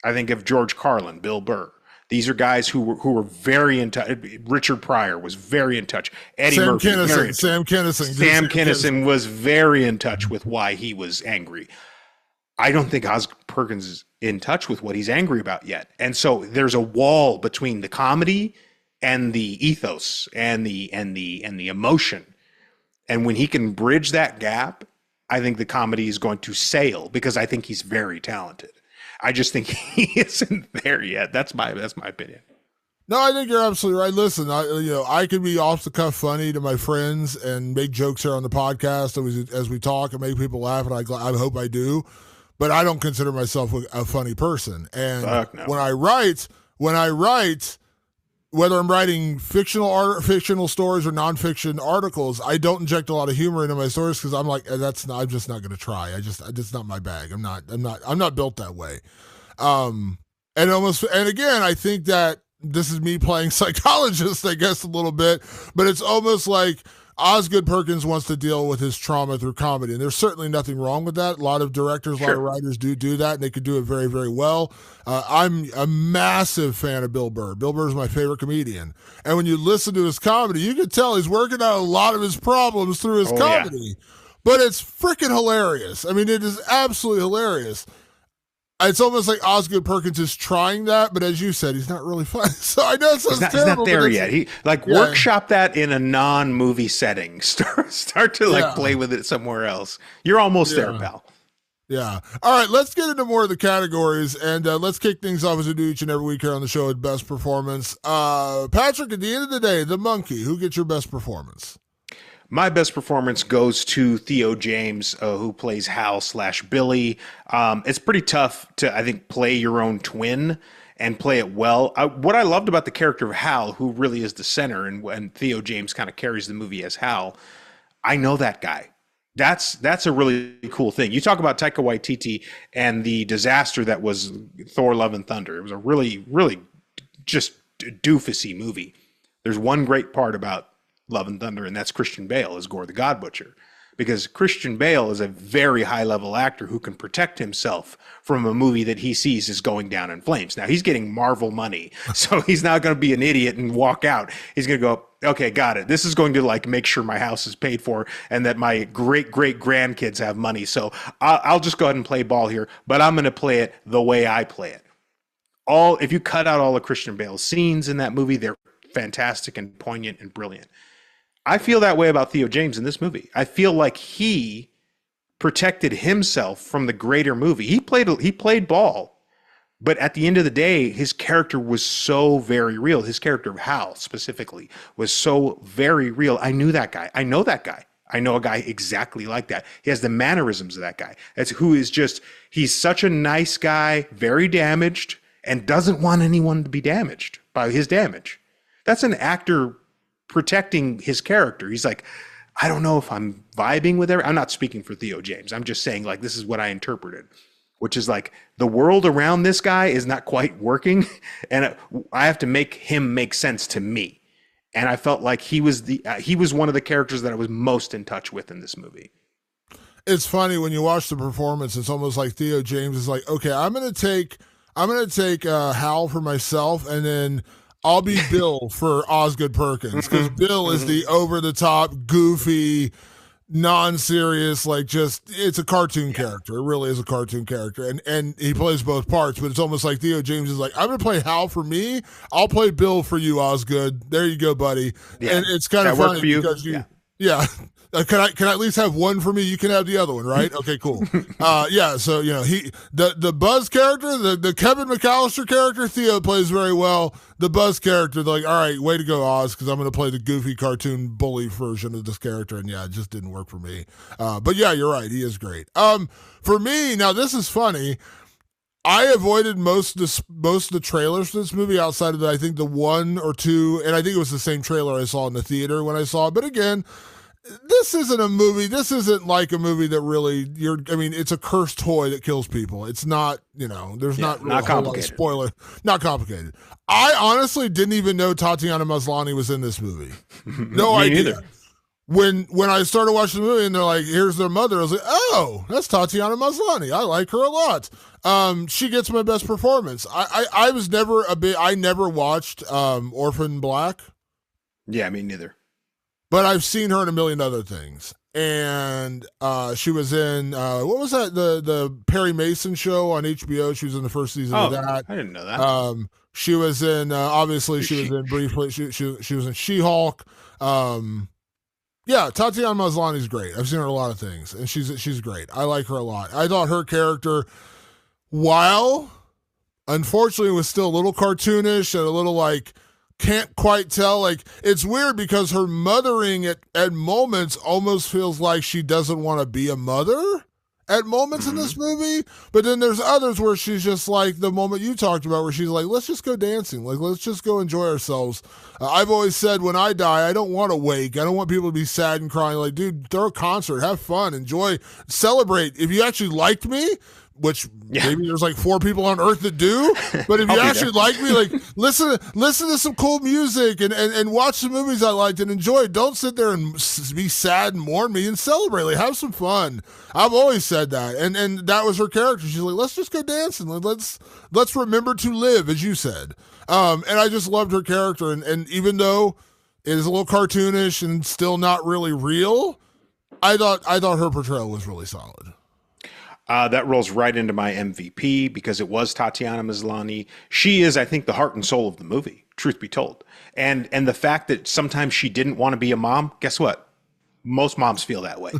I think of George Carlin, Bill Burr. These are guys who were very in touch. Richard Pryor was very in touch. Eddie Sam Murphy, very in Kinison. touch. Sam Kinison was very in touch with why he was angry. I don't think Oz Perkins is in touch with what he's angry about yet. And so there's a wall between the comedy and the ethos and the emotion. And when he can bridge that gap, I think the comedy is going to sail because I think he's very talented. I just think he isn't there yet. That's my opinion. No, I think you're absolutely right. Listen, I can be off the cuff funny to my friends and make jokes here on the podcast as we talk and make people laugh, and I hope I do. But I don't consider myself a funny person. And no. when I write, whether I'm writing fictional stories or nonfiction articles, I don't inject a lot of humor into my stories because I'm like, I'm just not going to try. It's not my bag. I'm not built that way. And again, I think that this is me playing psychologist, I guess, a little bit, but it's almost like Osgood Perkins wants to deal with his trauma through comedy, and there's certainly nothing wrong with that. A lot of directors, a lot of writers do that, and they could do it very, very well. I'm a massive fan of Bill Burr. Bill Burr is my favorite comedian, and when you listen to his comedy, you can tell he's working out a lot of his problems through his comedy. Yeah. But it's freaking hilarious. I mean, it is absolutely hilarious. It's almost like Osgood Perkins is trying that, but as you said, he's not really funny. So I know he's not there yet. He workshop that in a non-movie setting. Start to play with it somewhere else. You're almost there, pal. Yeah. All right, let's get into more of the categories, and let's kick things off as we do each and every week here on the show with best performance. Patrick, at the end of the day, the monkey, who gets your best performance? My best performance goes to Theo James, who plays Hal/Billy. It's pretty tough to, I think, play your own twin and play it well. What I loved about the character of Hal, who really is the center, and Theo James kind of carries the movie as Hal, I know that guy. That's a really cool thing. You talk about Taika Waititi and the disaster that was Thor: Love and Thunder. It was a really, really just doofusy movie. There's one great part about Love and Thunder, and that's Christian Bale as Gore the God Butcher, because Christian Bale is a very high-level actor who can protect himself from a movie that he sees is going down in flames. Now, he's getting Marvel money, so he's not going to be an idiot and walk out. He's going to go, okay, got it. This is going to make sure my house is paid for and that my great-great-grandkids have money, so I'll just go ahead and play ball here, but I'm going to play it the way I play it. If you cut out all of Christian Bale's scenes in that movie, they're fantastic and poignant and brilliant. I feel that way about Theo James in this movie. I feel like he protected himself from the greater movie. He played ball, but at the end of the day, his character was so very real. His character of Hal specifically was so very real. I knew that guy. I know that guy. I know a guy exactly like that. He has the mannerisms of that guy. He's such a nice guy, very damaged, and doesn't want anyone to be damaged by his damage. That's an actor protecting his character. He's like, I don't know if I'm vibing with I'm not speaking for Theo James. I'm just saying, this is what I interpreted, which is the world around this guy is not quite working, and I have to make him make sense to me. And I felt like he was one of the characters that I was most in touch with in this movie. It's funny when you watch the performance. It's almost like Theo James is like, okay, I'm gonna take Hal for myself, and then I'll be Bill for Osgood Perkins, because Bill is the over-the-top, goofy, non-serious, it's a cartoon character. It really is a cartoon character. And he plays both parts, but it's almost like Theo James is like, I'm going to play Hal for me. I'll play Bill for you, Osgood. There you go, buddy. Yeah. And it's kind of funny because yeah. Can I at least have one for me? You can have the other one, right? Okay, cool. So the Buzz character, the Kevin McAllister character, Theo plays very well. The Buzz character, they're like, all right, way to go, Oz, because I'm going to play the goofy cartoon bully version of this character, and it just didn't work for me. But yeah, you're right, he is great. For me, now this is funny. I avoided most of the trailers for this movie outside of I think the one or two, and I think it was the same trailer I saw in the theater when I saw it. But again, this isn't a movie. This isn't like a movie that really it's a cursed toy that kills people. It's not, there's not really a whole lot of spoiler. Not complicated. I honestly didn't even know Tatiana Maslany was in this movie. No idea. Neither. When I started watching the movie and they're like, here's their mother, I was like, oh, that's Tatiana Maslany. I like her a lot. She gets my best performance. I was never I never watched Orphan Black, Yeah, me neither. but I've seen her in a million other things. And she was in what was that, the Perry Mason show on HBO? She was in the first season of Oh, that. I didn't know that. She was in obviously she was in briefly. She was in She-Hulk. Yeah, Tatiana Maslany's great. I've seen her in a lot of things, and she's great. I like her a lot. I thought her character, while unfortunately was still a little cartoonish and a little like can't quite tell. Like, it's weird because her mothering at moments almost feels like she doesn't want to be a mother at moments in this movie. But then there's others where she's just like the moment you talked about where she's like, let's just go dancing. Like, let's just go enjoy ourselves. I've always said when I die, I don't want to wake. I don't want people to be sad and crying. Like, dude, throw a concert, have fun, enjoy, celebrate. If you actually liked me, which maybe there's like 4 people on earth that do, but if you actually like me, like listen to some cool music and watch the movies I liked and enjoy it. Don't sit there and be sad and mourn me, and celebrate. Like, have some fun. I've always said that, and that was her character. She's like, let's just go dancing. Let's remember to live, as you said. And I just loved her character, and even though it is a little cartoonish and still not really real, I thought her portrayal was really solid. That rolls right into my MVP because it was Tatiana Maslany. She is, I think, the heart and soul of the movie, truth be told. And the fact that sometimes she didn't want to be a mom, guess what? Most moms feel that way.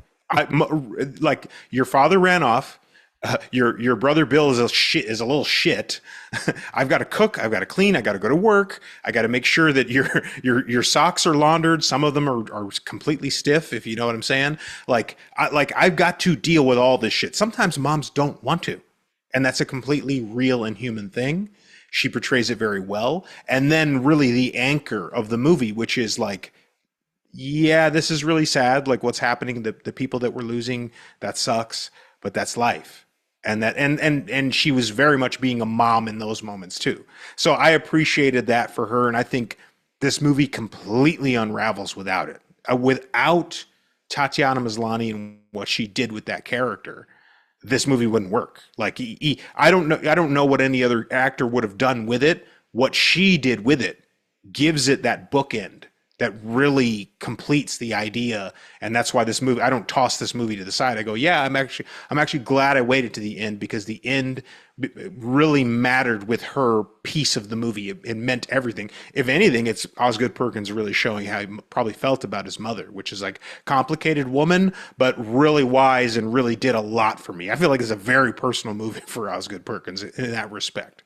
Like, your father ran off. Your brother Bill is a little shit. I've got to cook. I've got to clean. I got to go to work. I got to make sure that your socks are laundered. Some of them are completely stiff, if you know what I'm saying. I've got to deal with all this shit. Sometimes moms don't want to, and that's a completely real and human thing. She portrays it very well, and then really the anchor of the movie, which is like, yeah, this is really sad. Like, what's happening, the people that we're losing, that sucks, but that's life. And she was very much being a mom in those moments too. So I appreciated that for her, and I think this movie completely unravels without it. Without Tatiana Maslany and what she did with that character, this movie wouldn't work. Like, I don't know what any other actor would have done with it. What she did with it gives it that bookend that really completes the idea. And that's why this movie, I don't toss this movie to the side. I go, yeah, I'm actually glad I waited to the end, because the end really mattered with her piece of the movie. It meant everything. If anything, it's Osgood Perkins really showing how he probably felt about his mother, which is like complicated woman, but really wise and really did a lot for me. I feel like it's a very personal movie for Osgood Perkins in that respect.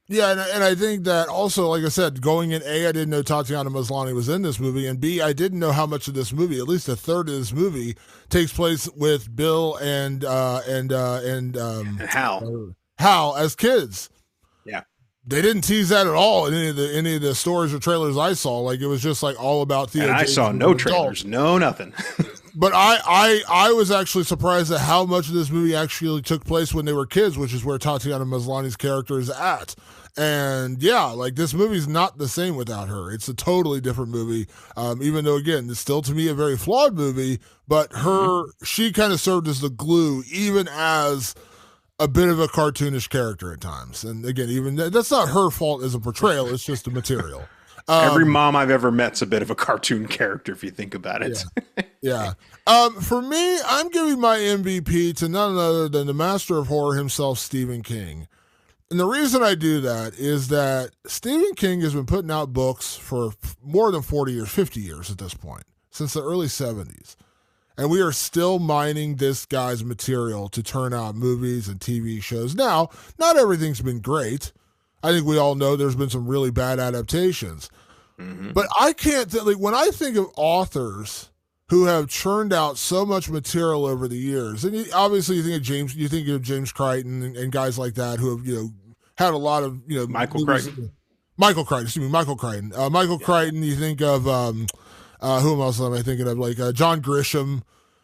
Yeah, and I think that also, like I said, going in, A, I didn't know Tatiana Maslany was in this movie, and B, I didn't know how much of this movie, at least a third of this movie, takes place with Bill and Hal as kids. Yeah, they didn't tease that at all in any of the stories or trailers I saw. Like, it was just like all about Theo. And I saw no trailers, no nothing. But I was actually surprised at how much of this movie actually took place when they were kids, which is where Tatiana Maslany's character is at. And yeah, like, this movie's not the same without her. It's a totally different movie. Even though, again, it's still to me a very flawed movie, but she kind of served as the glue, even as a bit of a cartoonish character at times. And again, even that's not her fault as a portrayal. It's just the material. Every mom I've ever met's a bit of a cartoon character, if you think about it. Yeah. For me, I'm giving my MVP to none other than the master of horror himself, Stephen King. And the reason I do that is that Stephen King has been putting out books for more than 40 years, 50 years at this point, since the early 70s. And we are still mining this guy's material to turn out movies and TV shows. Now, not everything's been great. I think we all know there's been some really bad adaptations. But I can't, like, when I think of authors who have churned out so much material over the years, and obviously you think of James Crichton and guys like that who have, had a lot of, Michael Crichton. Michael Crichton. Crichton, you think of, who else am I thinking of? Like John Grisham.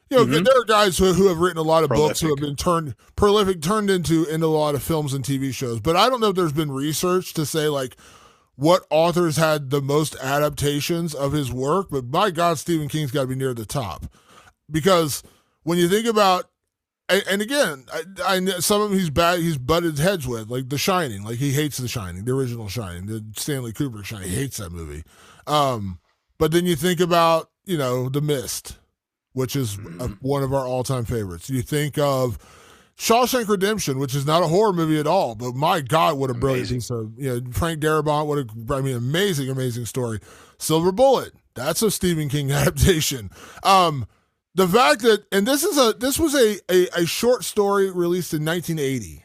There are guys who have written a lot of books who have been turned into a lot of films and TV shows. But I don't know if there's been research to say, like, what authors had the most adaptations of his work. But my God, Stephen King's got to be near the top. Because when you think about and again, I know some of them he's butted heads with, like The Shining. Like he hates The Shining, the original Shining, the Stanley Kubrick Shining. He hates that movie. But then you think about, The Mist, which is one of our all-time favorites. You think of Shawshank Redemption, which is not a horror movie at all, but my God, what a brilliant piece of, Frank Darabont, amazing, amazing story. Silver Bullet, that's a Stephen King adaptation. The fact that, and this was a short story released in 1980.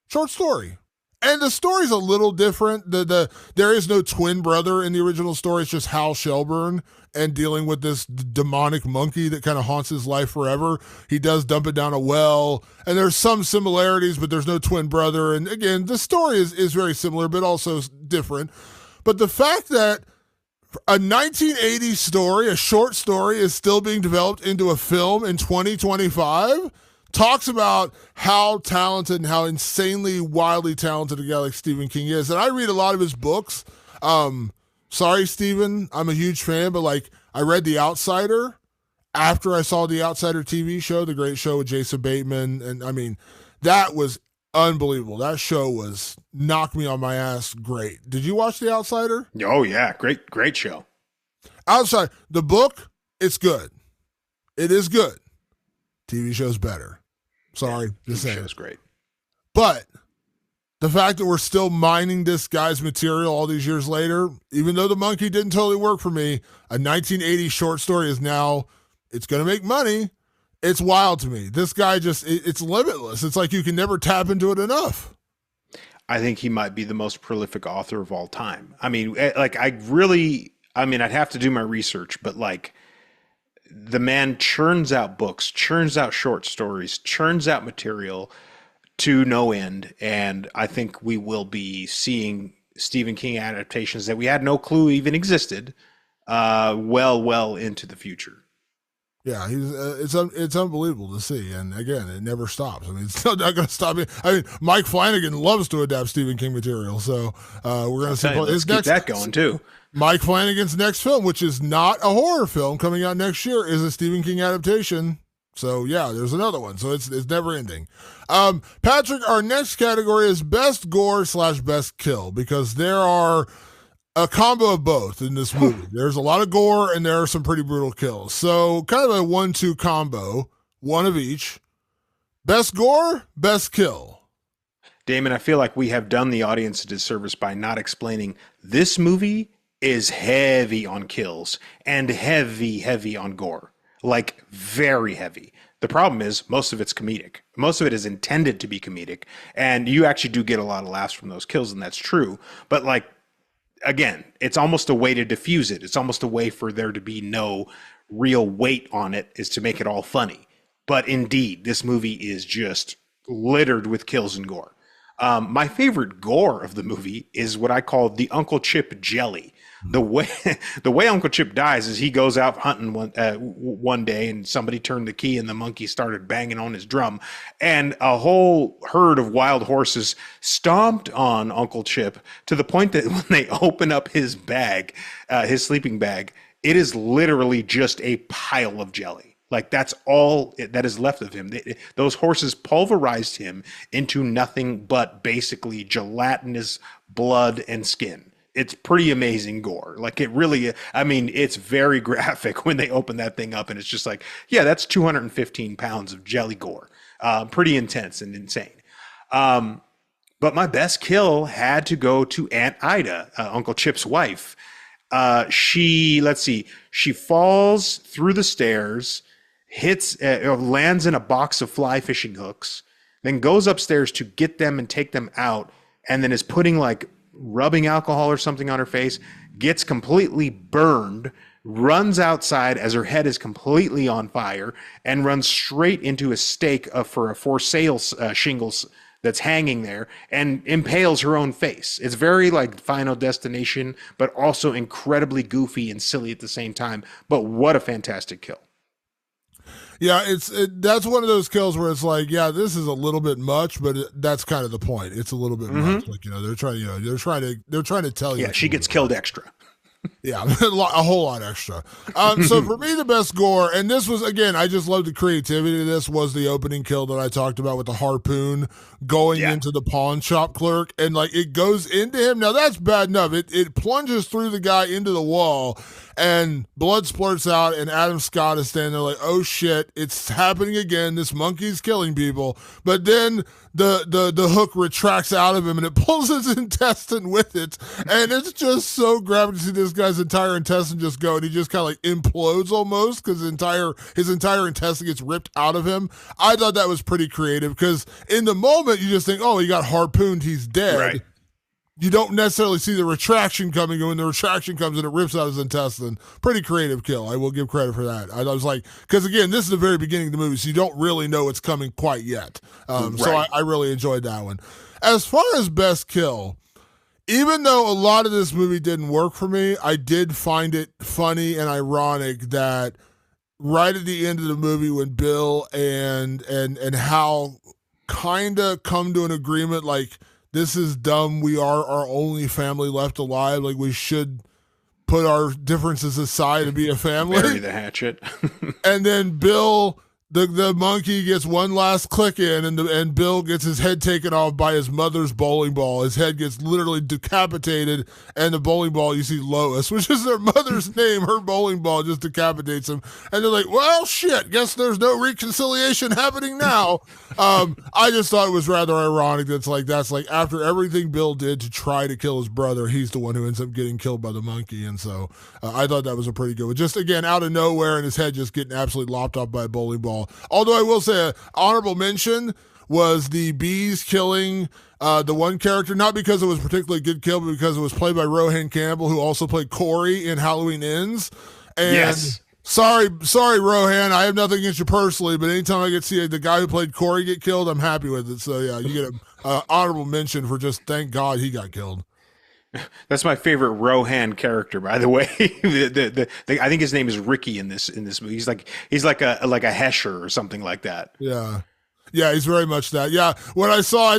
Short story. And the story's a little different. There is no twin brother in the original story. It's just Hal Shelburne and dealing with this demonic monkey that kind of haunts his life forever. He does dump it down a well, and there's some similarities, but there's no twin brother. And again, the story is very similar, but also different. But the fact that a 1980 story, a short story, is still being developed into a film in 2025 talks about how talented and how insanely, wildly talented a guy like Stephen King is. And I read a lot of his books. Sorry, Stephen, I'm a huge fan, but I read The Outsider after I saw The Outsider TV show, the great show with Jason Bateman. And I mean, that was unbelievable. That show was knocked me on my ass. Great. Did you watch The Outsider? Oh yeah. Great show. Outside the book, it's good. It is good. TV show's better. Sorry. Just saying. TV show's great. But the fact that we're still mining this guy's material all these years later, even though The Monkey didn't totally work for me, a 1980 short story is now, it's going to make money. It's wild to me. This guy it's limitless. It's like you can never tap into it enough. I think he might be the most prolific author of all time. I mean, I'd have to do my research, but the man churns out books, churns out short stories, churns out material to no end. And I think we will be seeing Stephen King adaptations that we had no clue even existed well into the future. Yeah, it's unbelievable to see, and again, it never stops. I mean, it's still not going to stop. I mean, Mike Flanagan loves to adapt Stephen King material, so we're going to see his next. Keep that going too. Mike Flanagan's next film, which is not a horror film coming out next year, is a Stephen King adaptation. So yeah, there's another one. So it's never ending. Patrick, our next category is best gore / best kill, because there are a combo of both in this movie. There's a lot of gore and there are some pretty brutal kills. So kind of a 1-2 combo, one of each. Best gore, best kill. Damon, I feel like we have done the audience a disservice by not explaining this movie is heavy on kills and heavy on gore. Like very heavy. The problem is most of it's comedic. Most of it is intended to be comedic. And you actually do get a lot of laughs from those kills, and that's true. But again, it's almost a way to diffuse it. It's almost a way for there to be no real weight on it, is to make it all funny. But indeed, this movie is just littered with kills and gore. My favorite gore of the movie is what I call the Uncle Chip jelly. The way Uncle Chip dies is he goes out hunting one day, and somebody turned the key and the monkey started banging on his drum, and a whole herd of wild horses stomped on Uncle Chip to the point that when they open up his bag, his sleeping bag, it is literally just a pile of jelly. That's all that is left of him. Those horses pulverized him into nothing but basically gelatinous blood and skin. It's pretty amazing gore. It really, it's very graphic when they open that thing up, and it's just yeah, that's 215 pounds of jelly gore. Pretty intense and insane. But my best kill had to go to Aunt Ida, Uncle Chip's wife. She falls through the stairs, lands in a box of fly fishing hooks, then goes upstairs to get them and take them out, and then is putting rubbing alcohol or something on her face, gets completely burned, runs outside as her head is completely on fire, and runs straight into a stake for a for sale shingles that's hanging there, and impales her own face. It's very Final Destination, but also incredibly goofy and silly at the same time. But what a fantastic kill. Yeah, that's one of those kills where it's yeah, this is a little bit much, but that's kind of the point. It's a little bit much. They're trying to tell you. Yeah, she gets killed extra. Yeah, a whole lot extra. So for me, the best gore, and this was again, I just love the creativity of this. Was the opening kill that I talked about with the harpoon going Yeah. into the pawn shop clerk, and like it goes into him. Now that's bad enough. It plunges through the guy into the wall, and blood splurts out, and Adam Scott is standing there like, "Oh shit, it's happening again. This monkey's killing people." But then the hook retracts out of him and it pulls his intestine with it, and it's just so grabbing to see this guy's entire intestine just go, and he just kind of like implodes almost because his entire intestine gets ripped out of him. I thought that was pretty creative because in the moment you just think, oh, he got harpooned, he's dead. Right. You don't necessarily see the retraction coming, and when the retraction comes and it rips out his intestine, pretty creative kill. I will give credit for that. I was like, because again, this is the very beginning of the movie, so you don't really know what's coming quite yet. So I really enjoyed that one. As far as best kill, even though a lot of this movie didn't work for me, I did find it funny and ironic that right at the end of the movie when Bill and Hal kind of come to an agreement, like, this is dumb. We are our only family left alive. Like, we should put our differences aside and be a family. Bury the hatchet. And then Bill, the monkey, gets one last click in, and Bill gets his head taken off by his mother's bowling ball. His head gets literally decapitated, and the bowling ball, you see Lois, which is their mother's name, her bowling ball just decapitates him. And they're like, well, shit, guess there's no reconciliation happening now. I just thought it was rather ironic that's like after everything Bill did to try to kill his brother, he's the one who ends up getting killed by the monkey. And so I thought that was a pretty good one. Just, again, out of nowhere, and his head just getting absolutely lopped off by a bowling ball. Although I will say, honorable mention was the bees killing the one character, not because it was a particularly good kill, but because it was played by Rohan Campbell, who also played Corey in Halloween Ends. And Yes. sorry, Rohan, I have nothing against you personally, but anytime I get to see the guy who played Corey get killed, I'm happy with it. So yeah, you get an honorable mention for just thank God he got killed. That's my favorite Rohan character, by the way. I think his name is Ricky in this movie. He's like a Hesher or something like that. Yeah. Yeah, he's very much that. Yeah, when I saw, I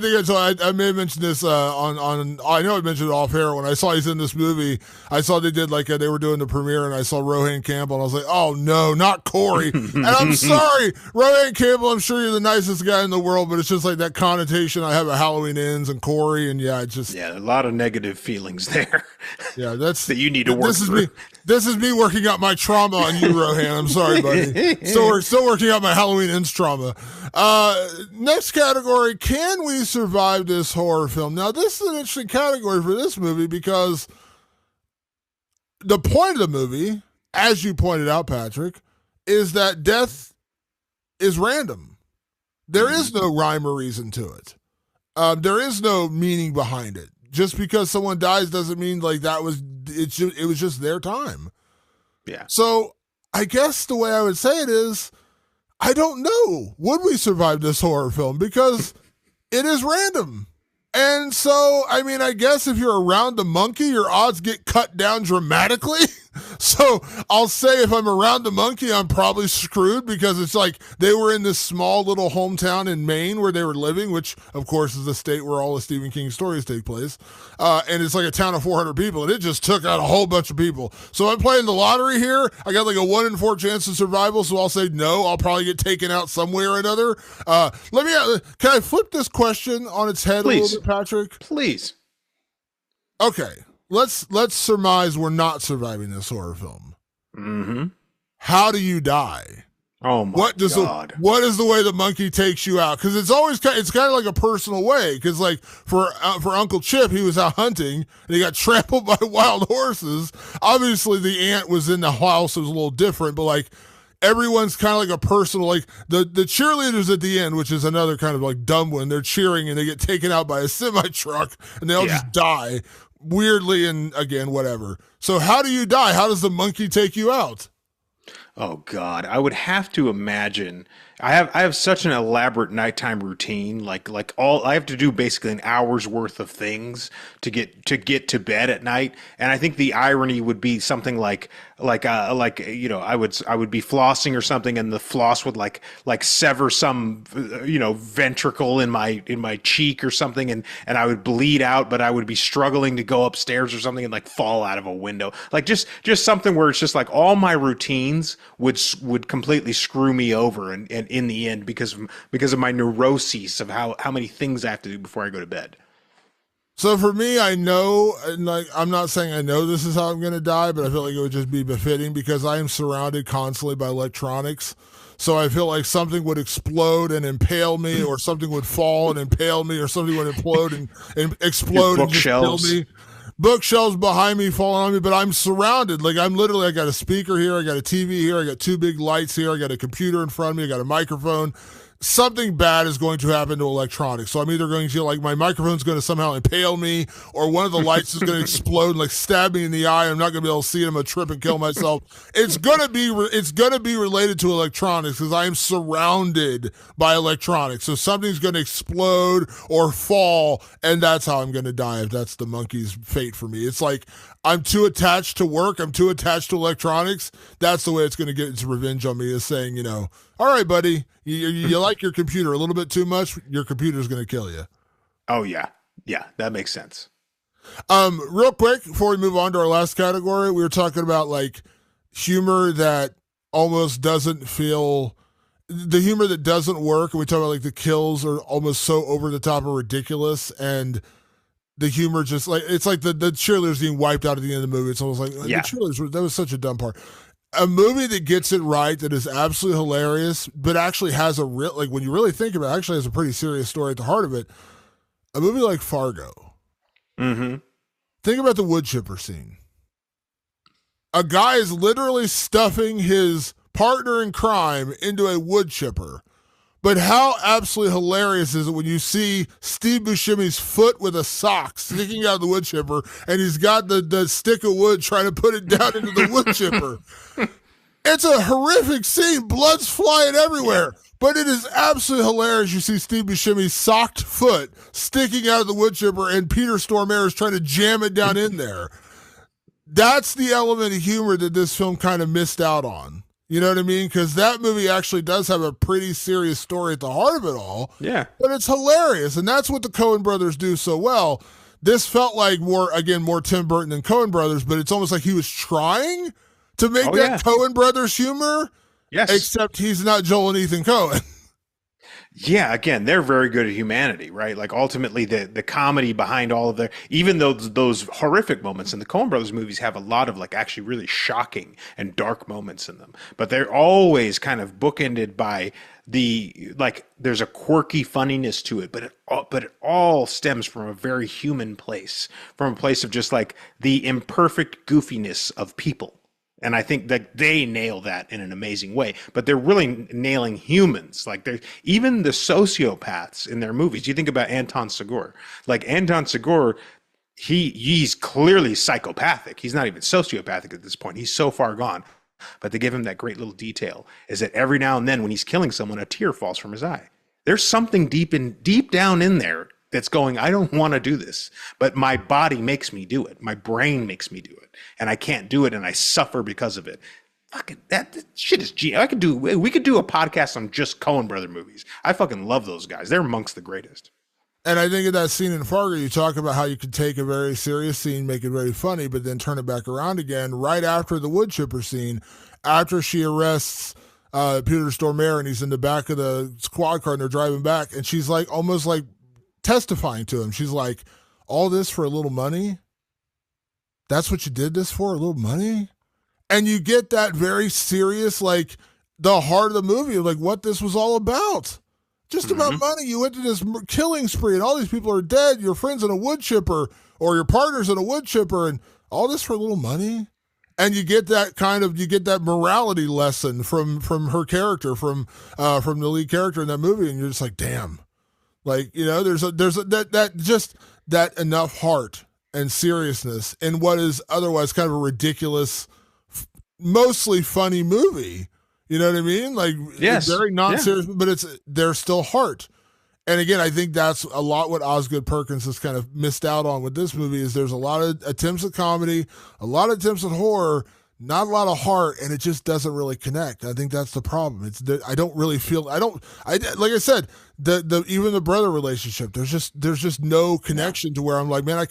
may have mentioned this on. I know I mentioned it off air. When I saw he's in this movie, I saw they did they were doing the premiere, and I saw Rohan Campbell, and I was like, oh no, not Corey. And I'm sorry, Rohan Campbell. I'm sure you're the nicest guy in the world, but it's just like that connotation I have of Halloween Ends and Corey, and yeah, it's just a lot of negative feelings there. Yeah, that's that you need to work through. This is me working out my trauma on you, Rohan. I'm sorry, buddy. Still working out my Halloween Ends trauma. Next category, can we survive this horror film? Now, this is an interesting category for this movie because the point of the movie, as you pointed out, Patrick, is that death is random. There is no rhyme or reason to it. There is no meaning behind it. Just because someone dies doesn't mean like it was just their time. Yeah. So I guess the way I would say it is, I don't know. Would we survive this horror film? Because it is random. And so, I mean, I guess if you're around the monkey, your odds get cut down dramatically. So I'll say if I'm around the monkey, I'm probably screwed because it's like they were in this small little hometown in Maine where they were living, which of course is the state where all the Stephen King stories take place. And it's like a town of 400 people, and it just took out a whole bunch of people. So I'm playing the lottery here. I got like a 1 in 4 chance of survival. So I'll say no. I'll probably get taken out somewhere or another. Can I flip this question on its head Please. a little bit, Patrick? Please. Okay. Let's surmise we're not surviving this horror film. Mm-hmm. How do you die? Oh my God! What is the way the monkey takes you out? Because it's kind of like a personal way. Because like for Uncle Chip, he was out hunting and he got trampled by wild horses. Obviously, the ant was in the house; it was a little different. But like everyone's kind of like a personal, like the cheerleaders at the end, which is another kind of like dumb one. They're cheering and they get taken out by a semi truck and they all just die. Weirdly, and again, whatever. So how do you die? How does the monkey take you out? Oh God, I would have to imagine. I have such an elaborate nighttime routine. Like all I have to do basically an hour's worth of things to get to bed at night. And I think the irony would be something like I would be flossing or something, and the floss would like sever some ventricle in my cheek or something, and I would bleed out, but I would be struggling to go upstairs or something and like fall out of a window. Like just something where it's just like all my routines would completely screw me over, and in the end because of my neuroses of how many things I have to do before I go to bed. So for me, I know, and like I'm not saying I know this is how I'm going to die, but I feel like it would just be befitting because I am surrounded constantly by electronics. So I feel like something would explode and impale me, or something would fall and impale me, or something would implode and Your explode and just kill bookshelves. me. Bookshelves behind me falling on me, but I'm surrounded. Like I got a speaker here, I got a TV here, I got two big lights here, I got a computer in front of me, I got a microphone. Something bad is going to happen to electronics. So I'm either going to feel like my microphone's going to somehow impale me, or one of the lights is going to explode and like stab me in the eye. I'm not going to be able to see it. I'm going to trip and kill myself. It's going to be related to electronics because I am surrounded by electronics. So something's going to explode or fall, and that's how I'm going to die if that's the monkey's fate for me. It's like I'm too attached to work. I'm too attached to electronics. That's the way it's going to get its revenge on me, is saying, all right, buddy, you like your computer a little bit too much, your computer's going to kill you. Oh yeah, yeah, that makes sense. Real quick, before we move on to our last category, we were talking about like humor that almost doesn't feel, the humor that doesn't work. And we talk about like the kills are almost so over the top and ridiculous. And the humor just like, it's like the cheerleaders being wiped out at the end of the movie. It's almost like the Yeah. cheerleaders, that was such a dumb part. A movie that gets it right, that is absolutely hilarious, but actually has a real, like when you really think about it, actually has a pretty serious story at the heart of it. A movie like Fargo. Mm-hmm. Think about the wood chipper scene. A guy is literally stuffing his partner in crime into a wood chipper. But how absolutely hilarious is it when you see Steve Buscemi's foot with a sock sticking out of the wood chipper, and he's got the stick of wood trying to put it down into the wood chipper? It's a horrific scene. Blood's flying everywhere. But it is absolutely hilarious. You see Steve Buscemi's socked foot sticking out of the wood chipper, and Peter Stormare is trying to jam it down in there. That's the element of humor that this film kind of missed out on. You know what I mean? Because that movie actually does have a pretty serious story at the heart of it all. Yeah. But it's hilarious. And that's what the Coen brothers do so well. This felt like more Tim Burton than Coen brothers, but it's almost like he was trying to make Coen brothers humor. Yes. Except he's not Joel and Ethan Coen. Yeah, again, they're very good at humanity, right? Like ultimately the comedy behind all of their, even though those horrific moments in the Coen Brothers movies have a lot of like actually really shocking and dark moments in them, but they're always kind of bookended by the, like there's a quirky funniness to it, but it all stems from a very human place, from a place of just like the imperfect goofiness of people. And I think that they nail that in an amazing way, but they're really nailing humans. Like they're even the sociopaths in their movies. You think about Anton Segura, like Anton Segura, he's clearly psychopathic. He's not even sociopathic at this point. He's so far gone, but they give him that great little detail is that every now and then when he's killing someone, a tear falls from his eye. There's something deep down in there that's going, I don't want to do this, but my body makes me do it. My brain makes me do it, and I can't do it, and I suffer because of it. Fucking that shit is G. We could do a podcast on just Coen Brother movies. I fucking love those guys. They're amongst the greatest. And I think of that scene in Fargo, you talk about how you could take a very serious scene, make it very funny, but then turn it back around again right after the wood chipper scene, after she arrests Peter Stormare and he's in the back of the squad car and they're driving back, and she's like almost like testifying to him. She's like, all this for a little money? That's what you did this for? A little money? And you get that very serious, like the heart of the movie of like what this was all about. Just about money. You went to this killing spree and all these people are dead. Your friend's in a wood chipper or your partner's in a wood chipper, and all this for a little money? And you get that morality lesson from her character, from the lead character in that movie, and you're just like, damn. Like, there's that enough heart and seriousness in what is otherwise kind of a ridiculous, mostly funny movie You know what I mean? Like Yes. very Yeah. non-serious, but there's still heart. And again, I think that's a lot what Osgood Perkins has kind of missed out on with this movie is there's a lot of attempts at comedy, a lot of attempts at horror, not a lot of heart, and it just doesn't really connect. I think that's the problem. I don't really feel I like I said the even the brother relationship. There's just no connection to where I'm like, man, I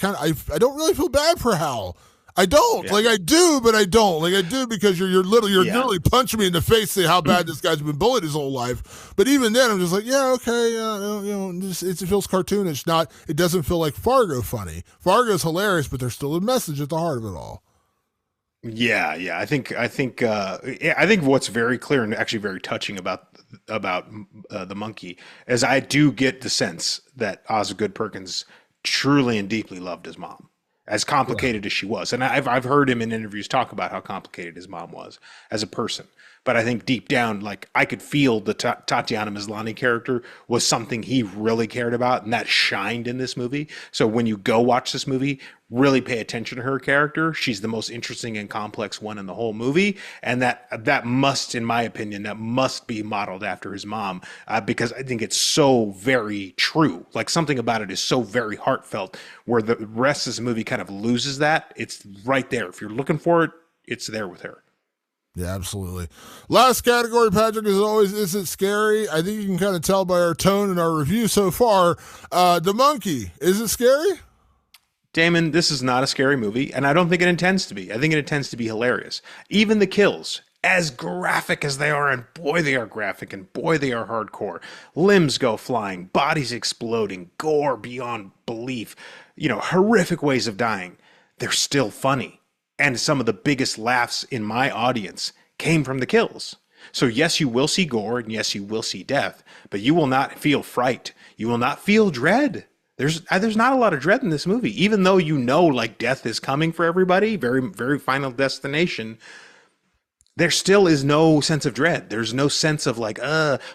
don't really feel bad for Hal. I don't Yeah. like I do, but I don't like I do because you're Yeah. literally punching me in the face, say how bad this guy's been bullied his whole life. But even then, I'm just like, yeah, okay, it feels cartoonish. It doesn't feel like Fargo funny. Fargo's hilarious, but there's still a message at the heart of it all. Yeah, yeah. I think what's very clear and actually very touching about the monkey is I do get the sense that Osgood Perkins truly and deeply loved his mom, as complicated as she was. And I've heard him in interviews talk about how complicated his mom was as a person. But I think deep down, like I could feel the Tatiana Maslany character was something he really cared about, and that shined in this movie. So when you go watch this movie, really pay attention to her character. She's the most interesting and complex one in the whole movie, and that must, in my opinion, that must be modeled after his mom, because I think it's so very true. Like something about it is so very heartfelt, where the rest of the movie kind of loses that. It's right there. If you're looking for it, it's there with her. Yeah, absolutely. Last category, Patrick, as always, is it scary? I think you can kind of tell by our tone and our review so far. The monkey, is it scary? Damon, this is not a scary movie, and I don't think it intends to be. I think it intends to be hilarious. Even the kills, as graphic as they are, and boy, they are graphic, and boy, they are hardcore. Limbs go flying, bodies exploding, gore beyond belief, horrific ways of dying. They're still funny. And some of the biggest laughs in my audience came from the kills. So yes, you will see gore, and yes, you will see death, but you will not feel fright. You will not feel dread. There's not a lot of dread in this movie, even though like death is coming for everybody, very, very Final Destination. There still is no sense of dread. There's no sense of like,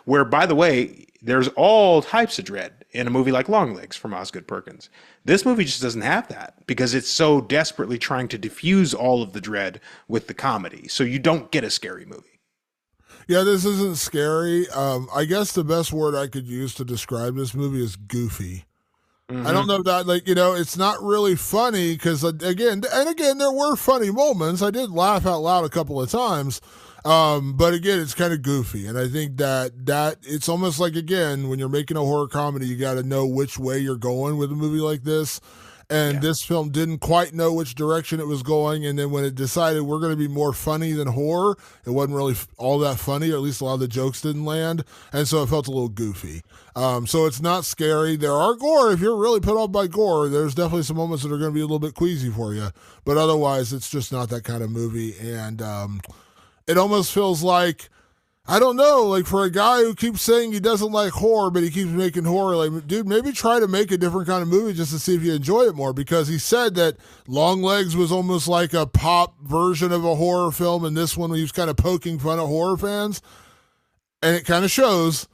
where, by the way, there's all types of dread in a movie like Longlegs from Osgood Perkins. This movie just doesn't have that because it's so desperately trying to diffuse all of the dread with the comedy. So you don't get a scary movie. Yeah, this isn't scary. I guess the best word I could use to describe this movie is goofy. I don't know if that, it's not really funny because, again, there were funny moments. I did laugh out loud a couple of times. But again, it's kind of goofy. And I think that it's almost like, again, when you're making a horror comedy, you got to know which way you're going with a movie like this. And this film didn't quite know which direction it was going. And then when it decided we're going to be more funny than horror, it wasn't really all that funny, or at least a lot of the jokes didn't land. And so it felt a little goofy. So it's not scary. There are gore. If you're really put off by gore, there's definitely some moments that are going to be a little bit queasy for you. But otherwise, it's just not that kind of movie. And it almost feels like, I don't know, like for a guy who keeps saying he doesn't like horror, but he keeps making horror, like, dude, maybe try to make a different kind of movie just to see if you enjoy it more, because he said that Longlegs was almost like a pop version of a horror film, and this one he was kind of poking fun at horror fans, and it kind of shows.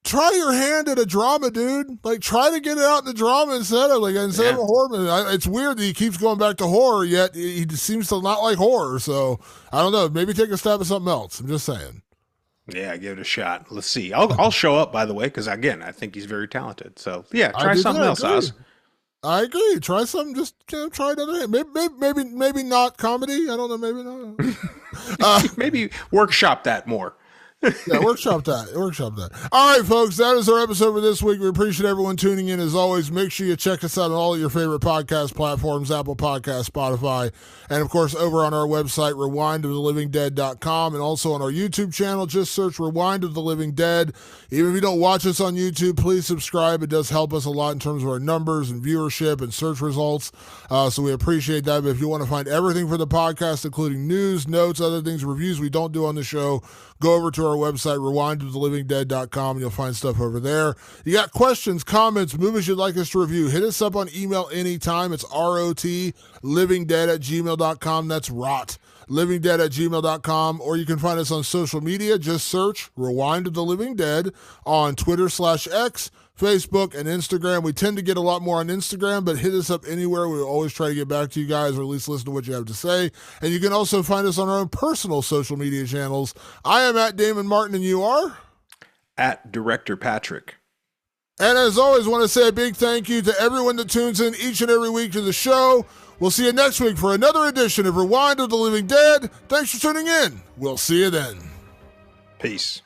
Try your hand at a drama, dude. Like, try to get it out in the drama instead of a horror movie. It's weird that he keeps going back to horror, yet he seems to not like horror. So I don't know. Maybe take a stab at something else. I'm just saying. Yeah, give it a shot. Let's see. I'll show up, by the way, because again, I think he's very talented. So yeah, try something else, Oz. I agree. Try something. Just try another. Maybe not comedy. I don't know. Maybe not. Maybe workshop that more. Yeah, workshop that. All right, folks, that is our episode for this week. We appreciate everyone tuning in. As always, make sure you check us out on all of your favorite podcast platforms, Apple Podcasts, Spotify, and of course over on our website, rewindofthelivingdead.com, and also on our YouTube channel. Just search Rewind of the Living Dead. Even if you don't watch us on YouTube, please subscribe. It does help us a lot in terms of our numbers and viewership and search results. So we appreciate that. But if you want to find everything for the podcast, including news, notes, other things, reviews we don't do on the show, go over to our website, rewindofthelivingdead.com, and you'll find stuff over there. You got questions, comments, movies you'd like us to review, hit us up on email anytime. It's ROT livingdead@gmail.com. That's rot livingdead@gmail.com, or you can find us on social media. Just search Rewind of the Living Dead on Twitter/X, Facebook, and Instagram. We tend to get a lot more on Instagram, but hit us up anywhere. We always try to get back to you guys, or at least listen to what you have to say. And you can also find us on our own personal social media channels. I am at Damon Martin, and you are? At Director Patrick. And as always, I want to say a big thank you to everyone that tunes in each and every week to the show. We'll see you next week for another edition of Rewind of the Living Dead. Thanks for tuning in. We'll see you then. Peace.